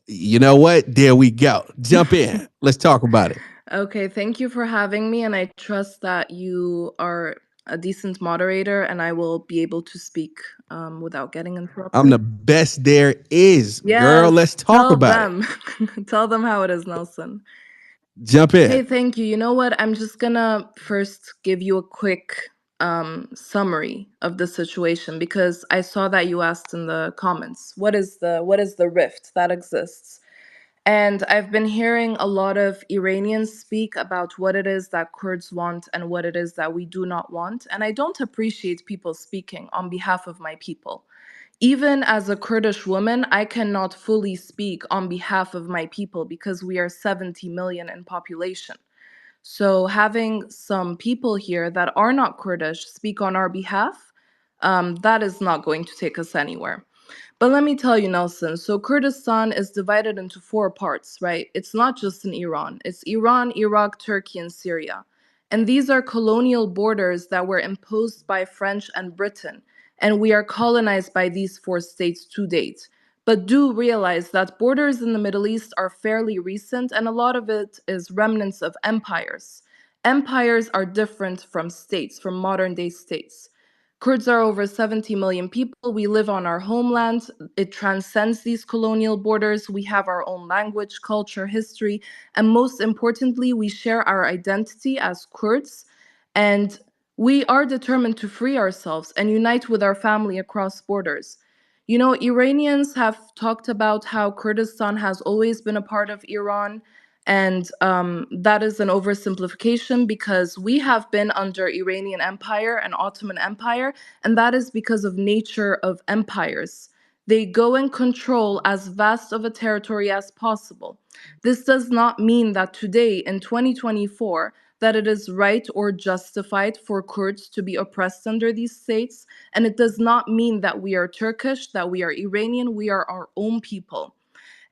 you know what? There we go. Jump in. Let's talk about it. Okay, thank you for having me, and I trust that you are a decent moderator, and I will be able to speak without getting interrupted. I'm the best there is, girl. Let's talk about it. Tell them how it is, Nelson. Jump in. Hey, thank you. You know what? I'm just gonna first give you a quick summary of the situation because I saw that you asked in the comments, what is the rift that exists? And I've been hearing a lot of Iranians speak about what it is that Kurds want and what it is that we do not want. And I don't appreciate people speaking on behalf of my people. Even as a Kurdish woman, I cannot fully speak on behalf of my people because we are 70 million in population. So having some people here that are not Kurdish speak on our behalf, that is not going to take us anywhere. But let me tell you, Nelson, so Kurdistan is divided into 4 parts, right? It's not just in Iran. It's Iran, Iraq, Turkey, and Syria. And these are colonial borders that were imposed by French and Britain. And we are colonized by these 4 states to date. But do realize that borders in the Middle East are fairly recent, and a lot of it is remnants of empires. Empires are different from states, from modern day states. Kurds are over 70 million people. We live on our homeland. It transcends these colonial borders. We have our own language, culture, history, and most importantly, we share our identity as Kurds. And we are determined to free ourselves and unite with our family across borders. You know, Iranians have talked about how Kurdistan has always been a part of Iran. And that is an oversimplification because we have been under Iranian Empire and Ottoman Empire, and that is because of nature of empires. They go and control as vast of a territory as possible. This does not mean that today, in 2024, that it is right or justified for Kurds to be oppressed under these states, and it does not mean that we are Turkish, that we are Iranian, we are our own people.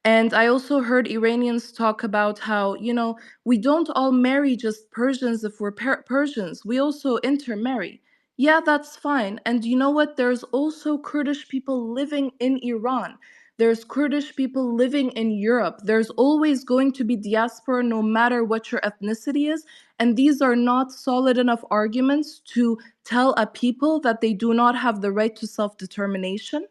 And I also heard Iranians talk about how, we don't all marry just Persians if we're Persians. We also intermarry. Yeah, that's fine. And you know what? There's also Kurdish people living in Iran. There's Kurdish people living in Europe. There's always going to be diaspora no matter what your ethnicity is. And these are not solid enough arguments to tell a people that they do not have the right to self-determination.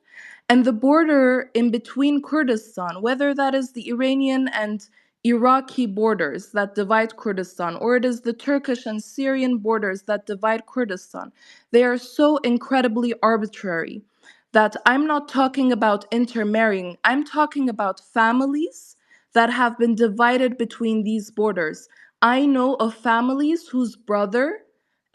And the border in between Kurdistan, whether that is the Iranian and Iraqi borders that divide Kurdistan, or it is the Turkish and Syrian borders that divide Kurdistan. They are so incredibly arbitrary that I'm not talking about intermarrying. I'm talking about families that have been divided between these borders. I know of families whose brother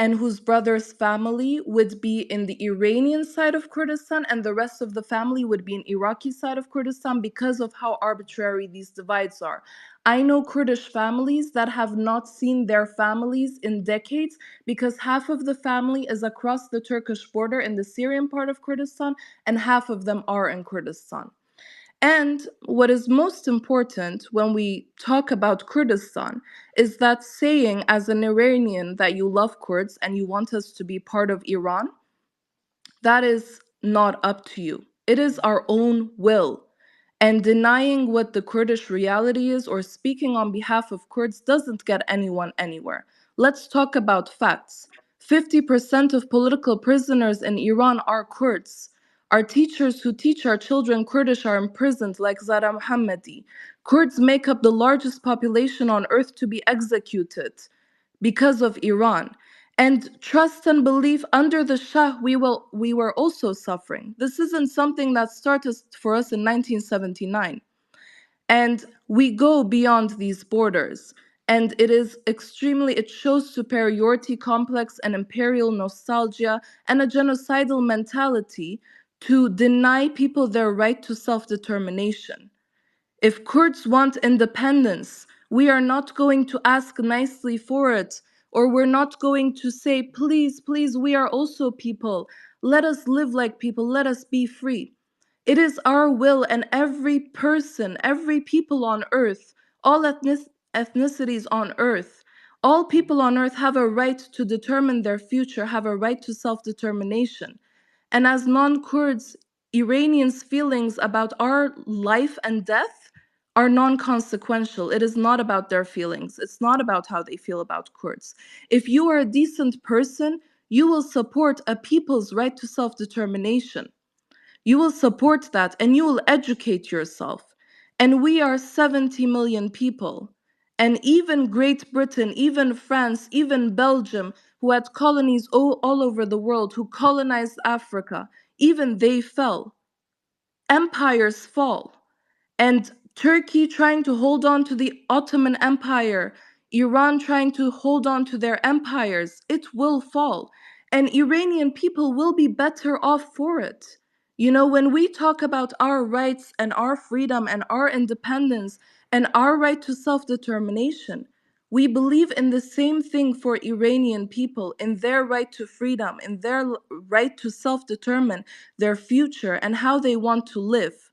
and whose brother's family would be in the Iranian side of Kurdistan, and the rest of the family would be in Iraqi side of Kurdistan because of how arbitrary these divides are. I know Kurdish families that have not seen their families in decades because half of the family is across the Turkish border in the Syrian part of Kurdistan, and half of them are in Kurdistan. And what is most important when we talk about Kurdistan is that saying as an Iranian that you love Kurds and you want us to be part of Iran, that is not up to you. It is our own will. And denying what the Kurdish reality is or speaking on behalf of Kurds doesn't get anyone anywhere. Let's talk about facts. 50% of political prisoners in Iran are Kurds. Our teachers who teach our children Kurdish are imprisoned, like Zara Mohammadi. Kurds make up the largest population on earth to be executed because of Iran. And trust and belief under the Shah, we were also suffering. This isn't something that started for us in 1979. And we go beyond these borders. And it shows superiority complex and imperial nostalgia and a genocidal mentality to deny people their right to self-determination. If Kurds want independence, we are not going to ask nicely for it, or we're not going to say, please, please, we are also people. Let us live like people. Let us be free. It is our will, and every person, every people on earth, all ethnicities on earth, all people on earth have a right to determine their future, have a right to self-determination. And as non-Kurds, Iranians' feelings about our life and death are non-consequential. It is not about their feelings. It's not about how they feel about Kurds. If you are a decent person, you will support a people's right to self-determination. You will support that and you will educate yourself. And we are 70 million people. And even Great Britain, even France, even Belgium, who had colonies all over the world, who colonized Africa, even they fell. Empires fall. And Turkey trying to hold on to the Ottoman Empire, Iran trying to hold on to their empires, it will fall. And Iranian people will be better off for it. You know, when we talk about our rights and our freedom and our independence and our right to self-determination, we believe in the same thing for Iranian people, in their right to freedom, in their right to self-determine their future and how they want to live.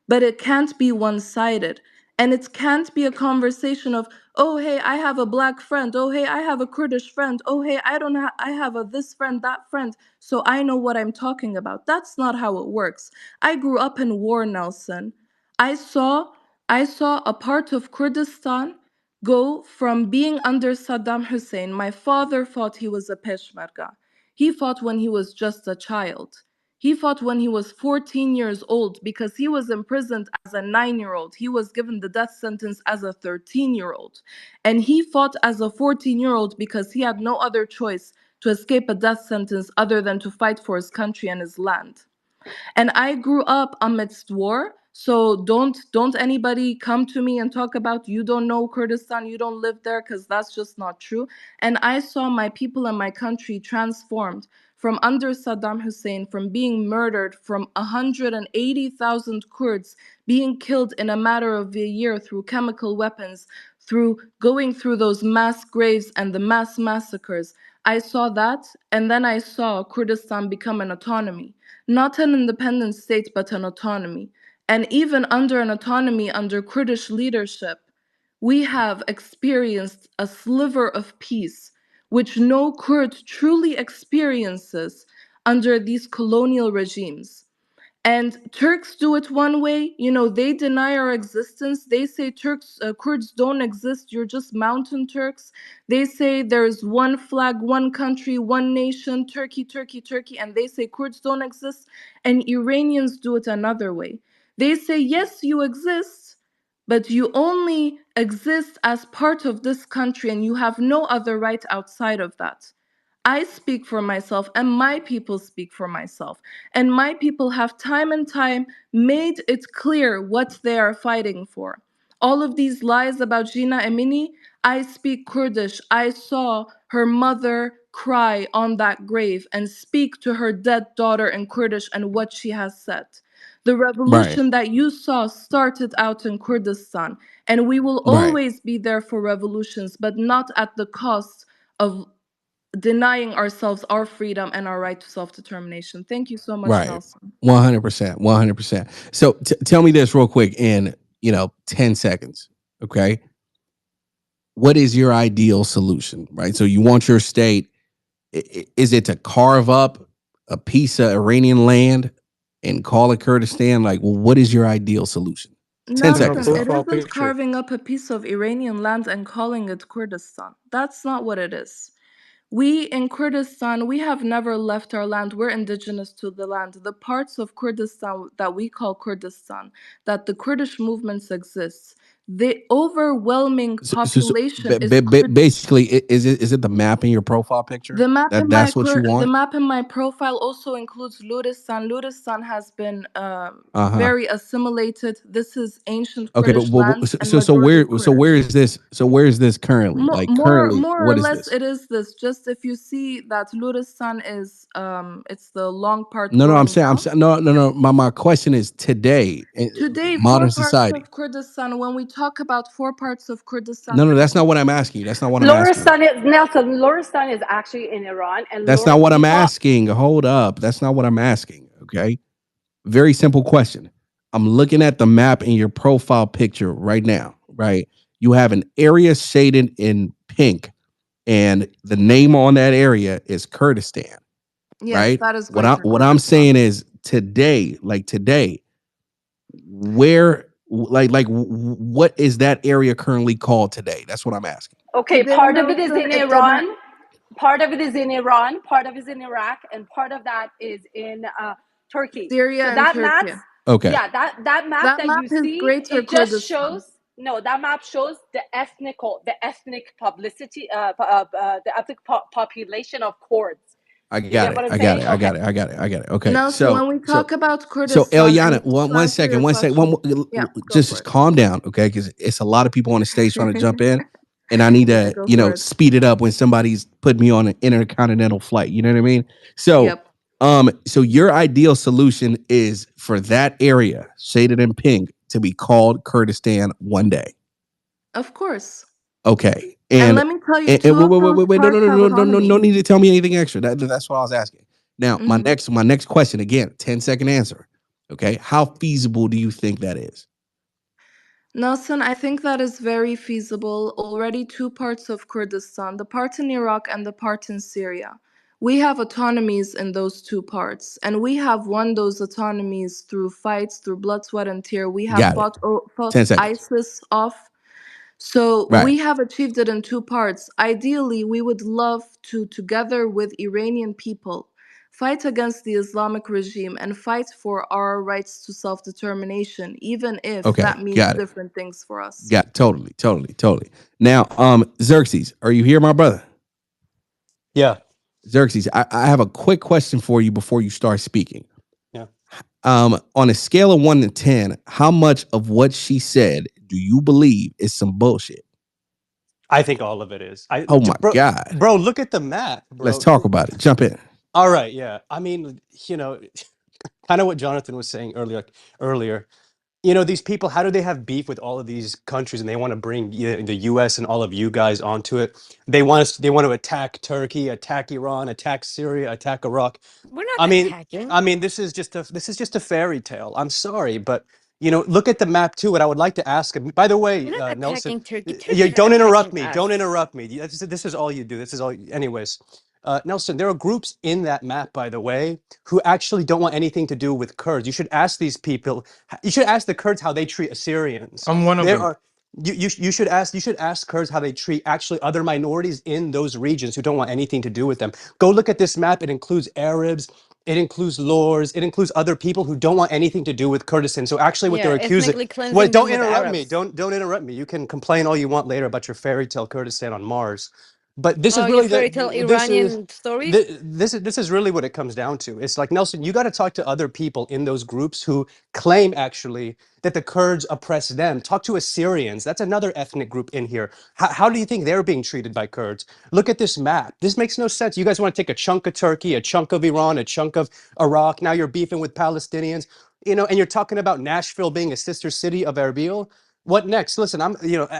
But it can't be one-sided. And it can't be a conversation of, oh, hey, I have a black friend. Oh, hey, I have a Kurdish friend. Oh, hey, I have a this friend, that friend, so I know what I'm talking about. That's not how it works. I grew up in war, Nelson. I saw a part of Kurdistan go from being under Saddam Hussein. My father fought, he was a Peshmerga. He fought when he was just a child. He fought when he was 14 years old because he was imprisoned as a 9-year-old. He was given the death sentence as a 13-year-old. And he fought as a 14-year-old because he had no other choice to escape a death sentence other than to fight for his country and his land. And I grew up amidst war. So don't anybody come to me and talk about you don't know Kurdistan, you don't live there, because that's just not true. And I saw my people and my country transformed from under Saddam Hussein, from being murdered, from 180,000 Kurds being killed in a matter of a year through chemical weapons, through going through those mass graves and the mass massacres. I saw that, and then I saw Kurdistan become an autonomy. Not an independent state, but an autonomy. And even under an autonomy, under Kurdish leadership, we have experienced a sliver of peace, which no Kurd truly experiences under these colonial regimes. And Turks do it one way, you know, they deny our existence. They say Kurds don't exist, you're just mountain Turks. They say there's one flag, one country, one nation, Turkey, Turkey, Turkey, and they say Kurds don't exist. And Iranians do it another way. They say, yes, you exist, but you only exists as part of this country, and you have no other right outside of that. I speak for myself, and my people speak for myself. And my people have time and time made it clear what they are fighting for. All of these lies about Gina Emini, I speak Kurdish. I saw her mother cry on that grave and speak to her dead daughter in Kurdish and what she has said. The revolution that you saw started out in Kurdistan, and we will always be there for revolutions, but not at the cost of denying ourselves our freedom and our right to self-determination. Thank you so much, Nelson. 100%. 100%. So tell me this real quick in, 10 seconds. Okay. What is your ideal solution, right? So you want your state, is it to carve up a piece of Iranian land and call it Kurdistan? Like, well, what is your ideal solution? 10 seconds. Nelson, it isn't carving up a piece of Iranian land and calling it Kurdistan. That's not what it is. We in Kurdistan, we have never left our land. We're indigenous to the land. The parts of Kurdistan that we call Kurdistan, that the Kurdish movements exist, the overwhelming population is basically, is it the map in your profile picture? The map That's what you want? The map in my profile also includes Luristan. Luristan has been very assimilated. This is ancient Kurdish lands. So where is this? So where is this currently? More or less, it is this. Just if you see that Luristan is, it's the long part. No, I'm saying, no. My question is today, modern society. 4 parts of Kurdistan. When we talk about 4 parts of Kurdistan, no, that's not what I'm asking you. That's not what I'm asking. Loristan is actually in Iran, and that's not what I'm asking. Hold up, that's not what I'm asking. Okay, very simple question. I'm looking at the map in your profile picture right now. Right, you have an area shaded in pink, and the name on that area is Kurdistan. Yes, right? That is what I'm saying is today, where what is that area currently called today? That's what I'm asking. Okay, part of it is in Iran, part of it is in Iran, part of it is in Iraq, and part of that is in Turkey. Syria and Turkey. Okay. Yeah, that map that you see, it just shows. No, that map shows the ethnic publicity, the ethnic population of Kurds. I got it. Okay. Now, so when we talk about Kurdistan, so Eliana, one second, just calm down, okay? Because it's a lot of people on the stage trying to jump in, and I need to, speed it up when somebody's put me on an intercontinental flight. You know what I mean? So, so your ideal solution is for that area shaded in pink to be called Kurdistan one day. Of course. Okay. And let me tell you, wait, no need to tell me anything extra. That's what I was asking. Now, my next question, again, 10-second answer. Okay. How feasible do you think that is? Nelson, I think that is very feasible. Already 2 parts of Kurdistan, the part in Iraq and the part in Syria. We have autonomies in those 2 parts, and we have won those autonomies through fights, through blood, sweat, and tear. We have fought ISIS off. So we have achieved it in 2 parts. Ideally, we would love to, together with Iranian people, fight against the Islamic regime and fight for our rights to self-determination, even if that means different things for us. Yeah, totally. Now, Xerxes, are you here, my brother? Yeah. Xerxes, I have a quick question for you before you start speaking. Yeah. On a scale of 1 to 10, how much of what she said do you believe is some bullshit? I think all of it is. Oh my God. Bro, look at the map, bro. Let's talk about it. Jump in. All right, yeah. I mean, kind of what Jonathan was saying earlier. These people, how do they have beef with all of these countries, and they want to bring the U.S. and all of you guys onto it? They want to attack Turkey, attack Iran, attack Syria, attack Iraq. We're not attacking. I mean, this is just a fairy tale. I'm sorry, but look at the map too. What I would like to ask him. By the way, Nelson, don't interrupt me. Don't interrupt me. This is all you do. This is all. Anyways. Nelson, there are groups in that map, by the way, who actually don't want anything to do with Kurds. You should ask these people. You should ask the Kurds how they treat Assyrians. I'm one of them. You should ask Kurds how they treat actually other minorities in those regions who don't want anything to do with them. Go look at this map. It includes Arabs, It includes lords. It includes other people who don't want anything to do with Kurdistan. So actually, what Yeah, they're accusing. ethnically Wait, cleansing them don't with interrupt me. Arabs. Don't interrupt me. You can complain all you want later about your fairy tale Kurdistan on Mars, but this is Oh, your really fairy tale Iranian stories? this is really what it comes down to. It's like, Nelson, you got to talk to other people in those groups who claim actually that the Kurds oppress them. Talk to Assyrians. That's another ethnic group in here. How do you think they're being treated by Kurds? Look at this map. This makes no sense. You guys want to take a chunk of Turkey, a chunk of Iran, a chunk of Iraq. Now you're beefing with Palestinians, and you're talking about Nashville being a sister city of Erbil. What next? Listen,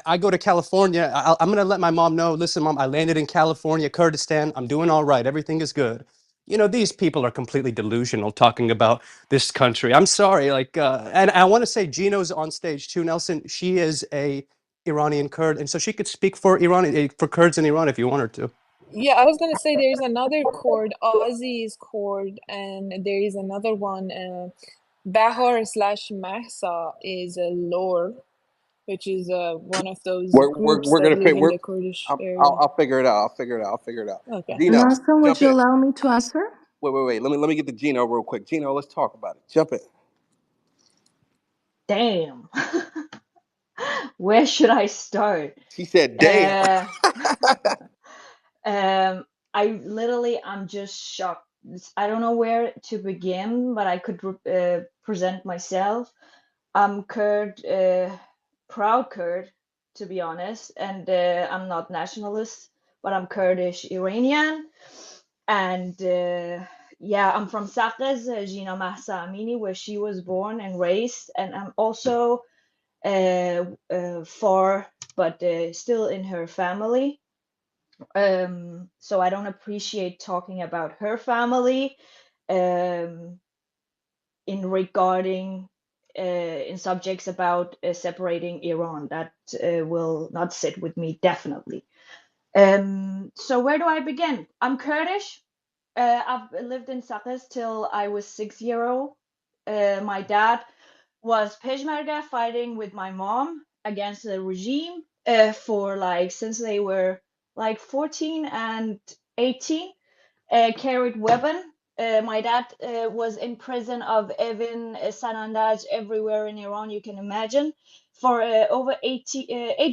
I go to California. I'm gonna let my mom know. Listen, mom, I landed in California, Kurdistan. I'm doing all right. Everything is good. These people are completely delusional talking about this country. I'm sorry, and I want to say Gino's on stage too, Nelson. She is a Iranian Kurd, and so she could speak for for Kurds in Iran if you want her to. Yeah, I was gonna say there's another chord, Ozzy's chord, and there is another one, Bahar slash Mahsa is a lore, which is one of those groups We're that gonna live pick. in the Kurdish area. I'll figure it out. I'll figure it out. I'll figure it out. Okay. Gino, Nelson, would jump you in. allow me to answer? Wait. Let me get to Gino real quick. Gino, let's talk about it. Jump in. Damn. Where should I start? She said, "Damn." Um, I'm just shocked. I don't know where to begin, but I could present myself. I'm Kurd, proud Kurd, to be honest, and I'm not nationalist, but I'm Kurdish Iranian, and yeah, I'm from Saqqez, Gina Mahsa Amini, where she was born and raised, and I'm also far, but still in her family. So I don't appreciate talking about her family um, in regarding in subjects about separating Iran. That will not sit with me, definitely. So where do I begin? I'm Kurdish. I've lived in Saqqez till I was 6 years old. My dad was Peshmerga fighting with my mom against the regime for since they were 14 and 18, carried weapon. My dad was in prison of Evin, Sanandaj, everywhere in Iran you can imagine, for over 8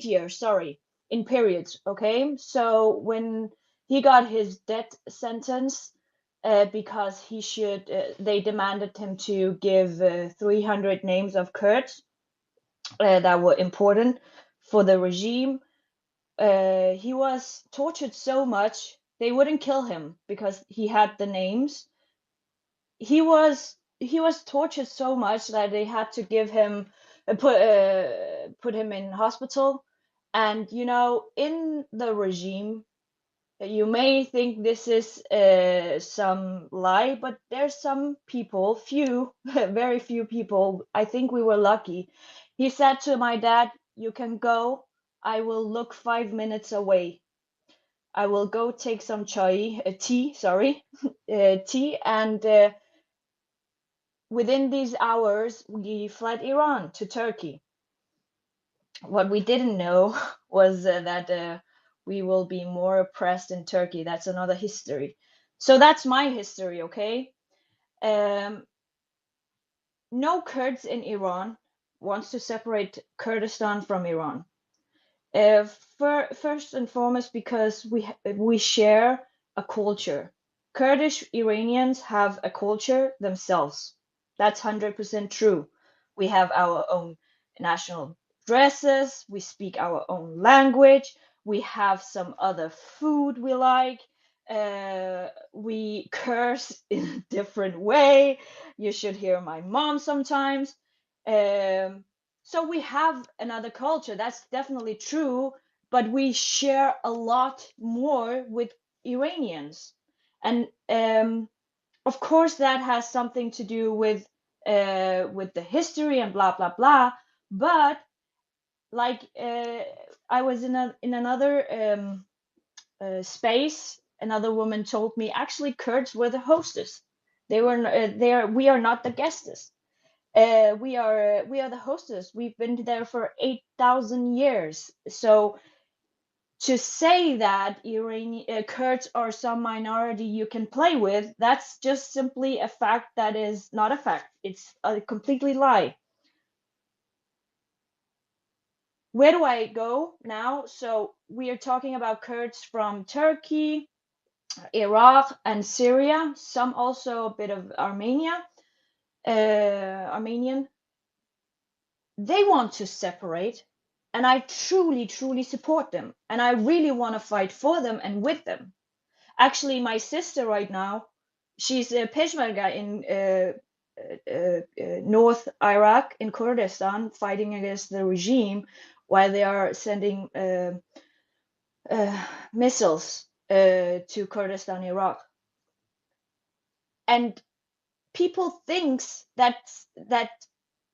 years, sorry, in periods, okay? So when he got his death sentence, because they demanded him to give 300 names of Kurds that were important for the regime. He was tortured so much they wouldn't kill him because he had the names. He was tortured so much that they had to give him put him in hospital. And in the regime, you may think this is some lie, but there's some people, few, very few people. I think we were lucky. He said to my dad, "You can go. I will look 5 minutes away. I will go take some tea, sorry, tea, and within these hours, we fled Iran to Turkey. What we didn't know was that we will be more oppressed in Turkey. That's another history. So that's my history, okay? No Kurds in Iran wants to separate Kurdistan from Iran. First and foremost, because we share a culture. Kurdish Iranians have a culture themselves. That's 100% true. We have our own national dresses. We speak our own language. We have some other food we like. We curse in a different way. You should hear my mom sometimes. So we have another culture, that's definitely true, but we share a lot more with Iranians. And of course that has something to do with the history and blah blah blah. But I was in another space, another woman told me actually Kurds were the hostess. They were there. We are not the guests. We are the hostess. We've been there for 8,000 years. So to say that Iranian Kurds are some minority you can play with, that's just simply a fact that is not a fact. It's a completely lie. Where do I go now? So we are talking about Kurds from Turkey, Iraq, and Syria. Some also a bit of Armenian. They want to separate, and I truly, truly support them, and I really want to fight for them and with them. Actually, my sister right now, she's a Peshmerga in North Iraq, in Kurdistan, fighting against the regime while they are sending missiles to Kurdistan, Iraq. And people thinks that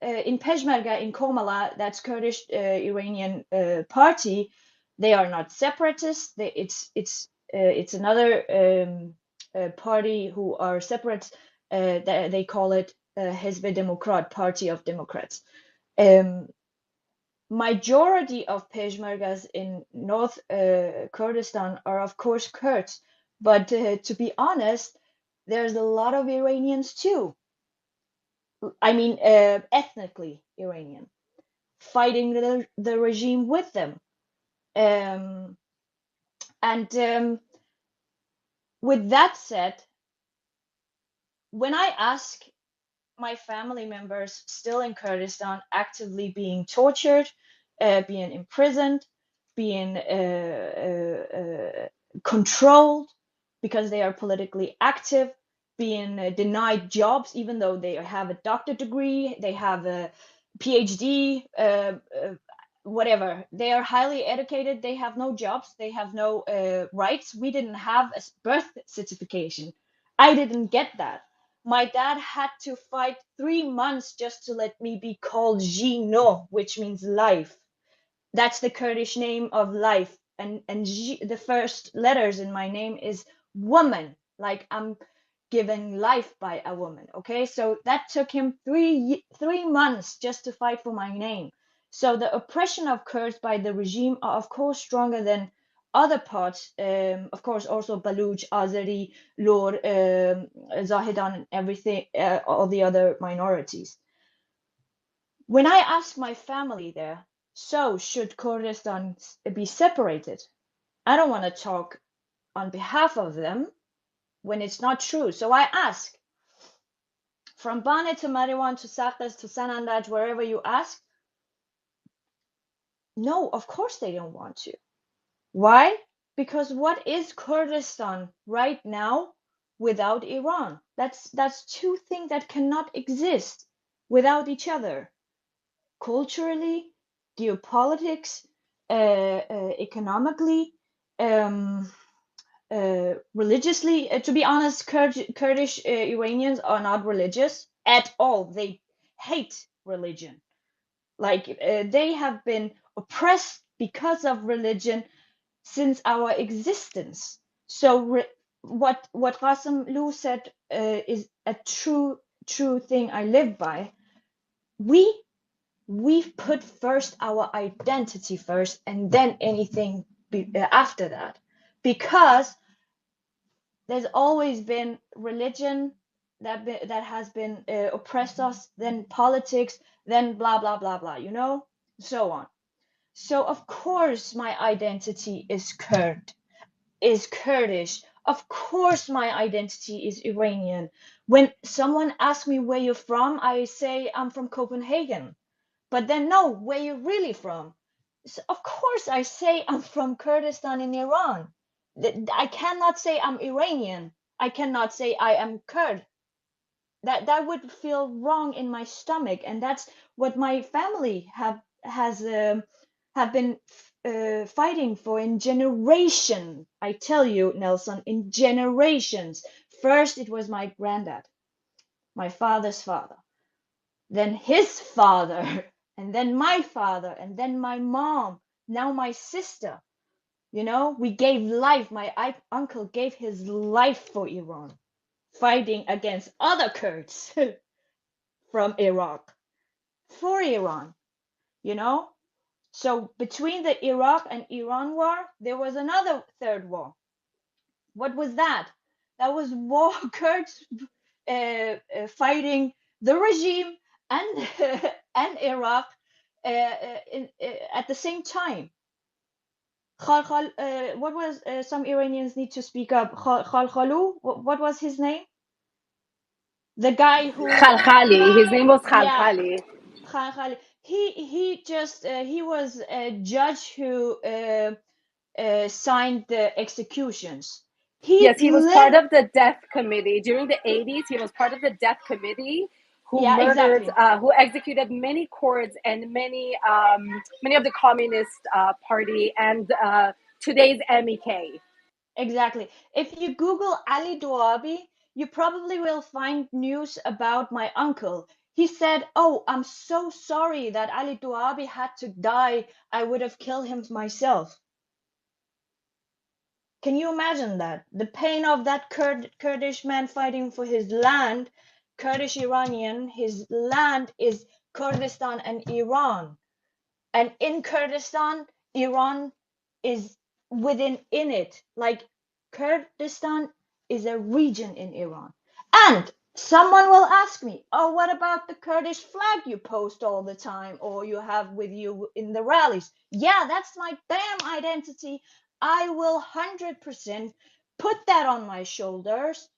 in Peshmerga in Komala, that's Kurdish Iranian party, they are not separatists. It's another party who are separate. They call it Hezb Demokrat, Party of Democrats. Majority of Peshmergas in North Kurdistan are of course Kurds, but to be honest, there's a lot of Iranians too. I mean, ethnically Iranian, fighting the regime with them. And with that said, when I ask my family members still in Kurdistan actively being tortured, being imprisoned, being controlled because they are politically active, being denied jobs even though they have a doctorate degree, they have a PhD, whatever. They are highly educated, they have no jobs, they have no rights. We didn't have a birth certification. I didn't get that. My dad had to fight 3 months just to let me be called Jino, which means life. That's the Kurdish name of life. And the first letters in my name is woman, like I'm given life by a woman. Okay, so that took him 3 months just to fight for my name. So the oppression of Kurds by the regime are of course stronger than other parts, of course also Baluch, Azeri, Lor, Zahedan, and everything, all the other minorities. When I asked my family there, so should Kurdistan be separated? I don't want to talk on behalf of them when it's not true. So I ask, from Bane to Mariwan to Sakres to Sanandaj, wherever you ask, no, of course they don't want to. Why? Because what is Kurdistan right now without Iran? That's two things that cannot exist without each other. Culturally, geopolitics, economically, religiously. To be honest, Kurdish Iranians are not religious at all. They hate religion. Like they have been oppressed because of religion since our existence. So what Qasem Lu said is a true thing I live by. We've put first our identity first, and then anything after that, because there's always been religion that has been oppressed us, then politics, then blah blah blah blah, so on. So of course my identity is Kurdish. Of course my identity is Iranian. When someone asks me where you're from, I say I'm from Copenhagen. But then, no, where you really from? So of course I say I'm from Kurdistan in Iran. I cannot say I'm Iranian. I cannot say I am Kurd. That would feel wrong in my stomach, and that's what my family have been fighting for in generation. I tell you, Nelson, in generations. First, it was my granddad, my father's father, then his father, and then my father, and then my mom, now my sister. We gave life. My uncle gave his life for Iran, fighting against other Kurds from Iraq for Iran, you know? So between the Iraq and Iran war, there was another third war. What was that? That was war Kurds fighting the regime and and Iraq at the same time. What was some Iranians need to speak up? Khalkhalu, what was his name? The guy who, Khalkhali. His name was yeah, Khalkhali. Khalkhali. He was a judge who signed the executions. He Yes, he was part lived. of the death committee during the 80s. He was part of the death committee who Yeah, murdered, exactly. who executed many Kurds and many of the Communist Party and today's MEK. Exactly. If you Google Ali Douabi, you probably will find news about my uncle. He said, "Oh, I'm so sorry that Ali Douabi had to die. I would have killed him myself." Can you imagine that? The pain of that Kurdish man fighting for his land, Kurdish Iranian, his land is Kurdistan and Iran. And in Kurdistan, Iran is in it. Like Kurdistan is a region in Iran. And someone will ask me, oh, what about the Kurdish flag you post all the time or you have with you in the rallies? Yeah, that's my damn identity. I will 100% put that on my shoulders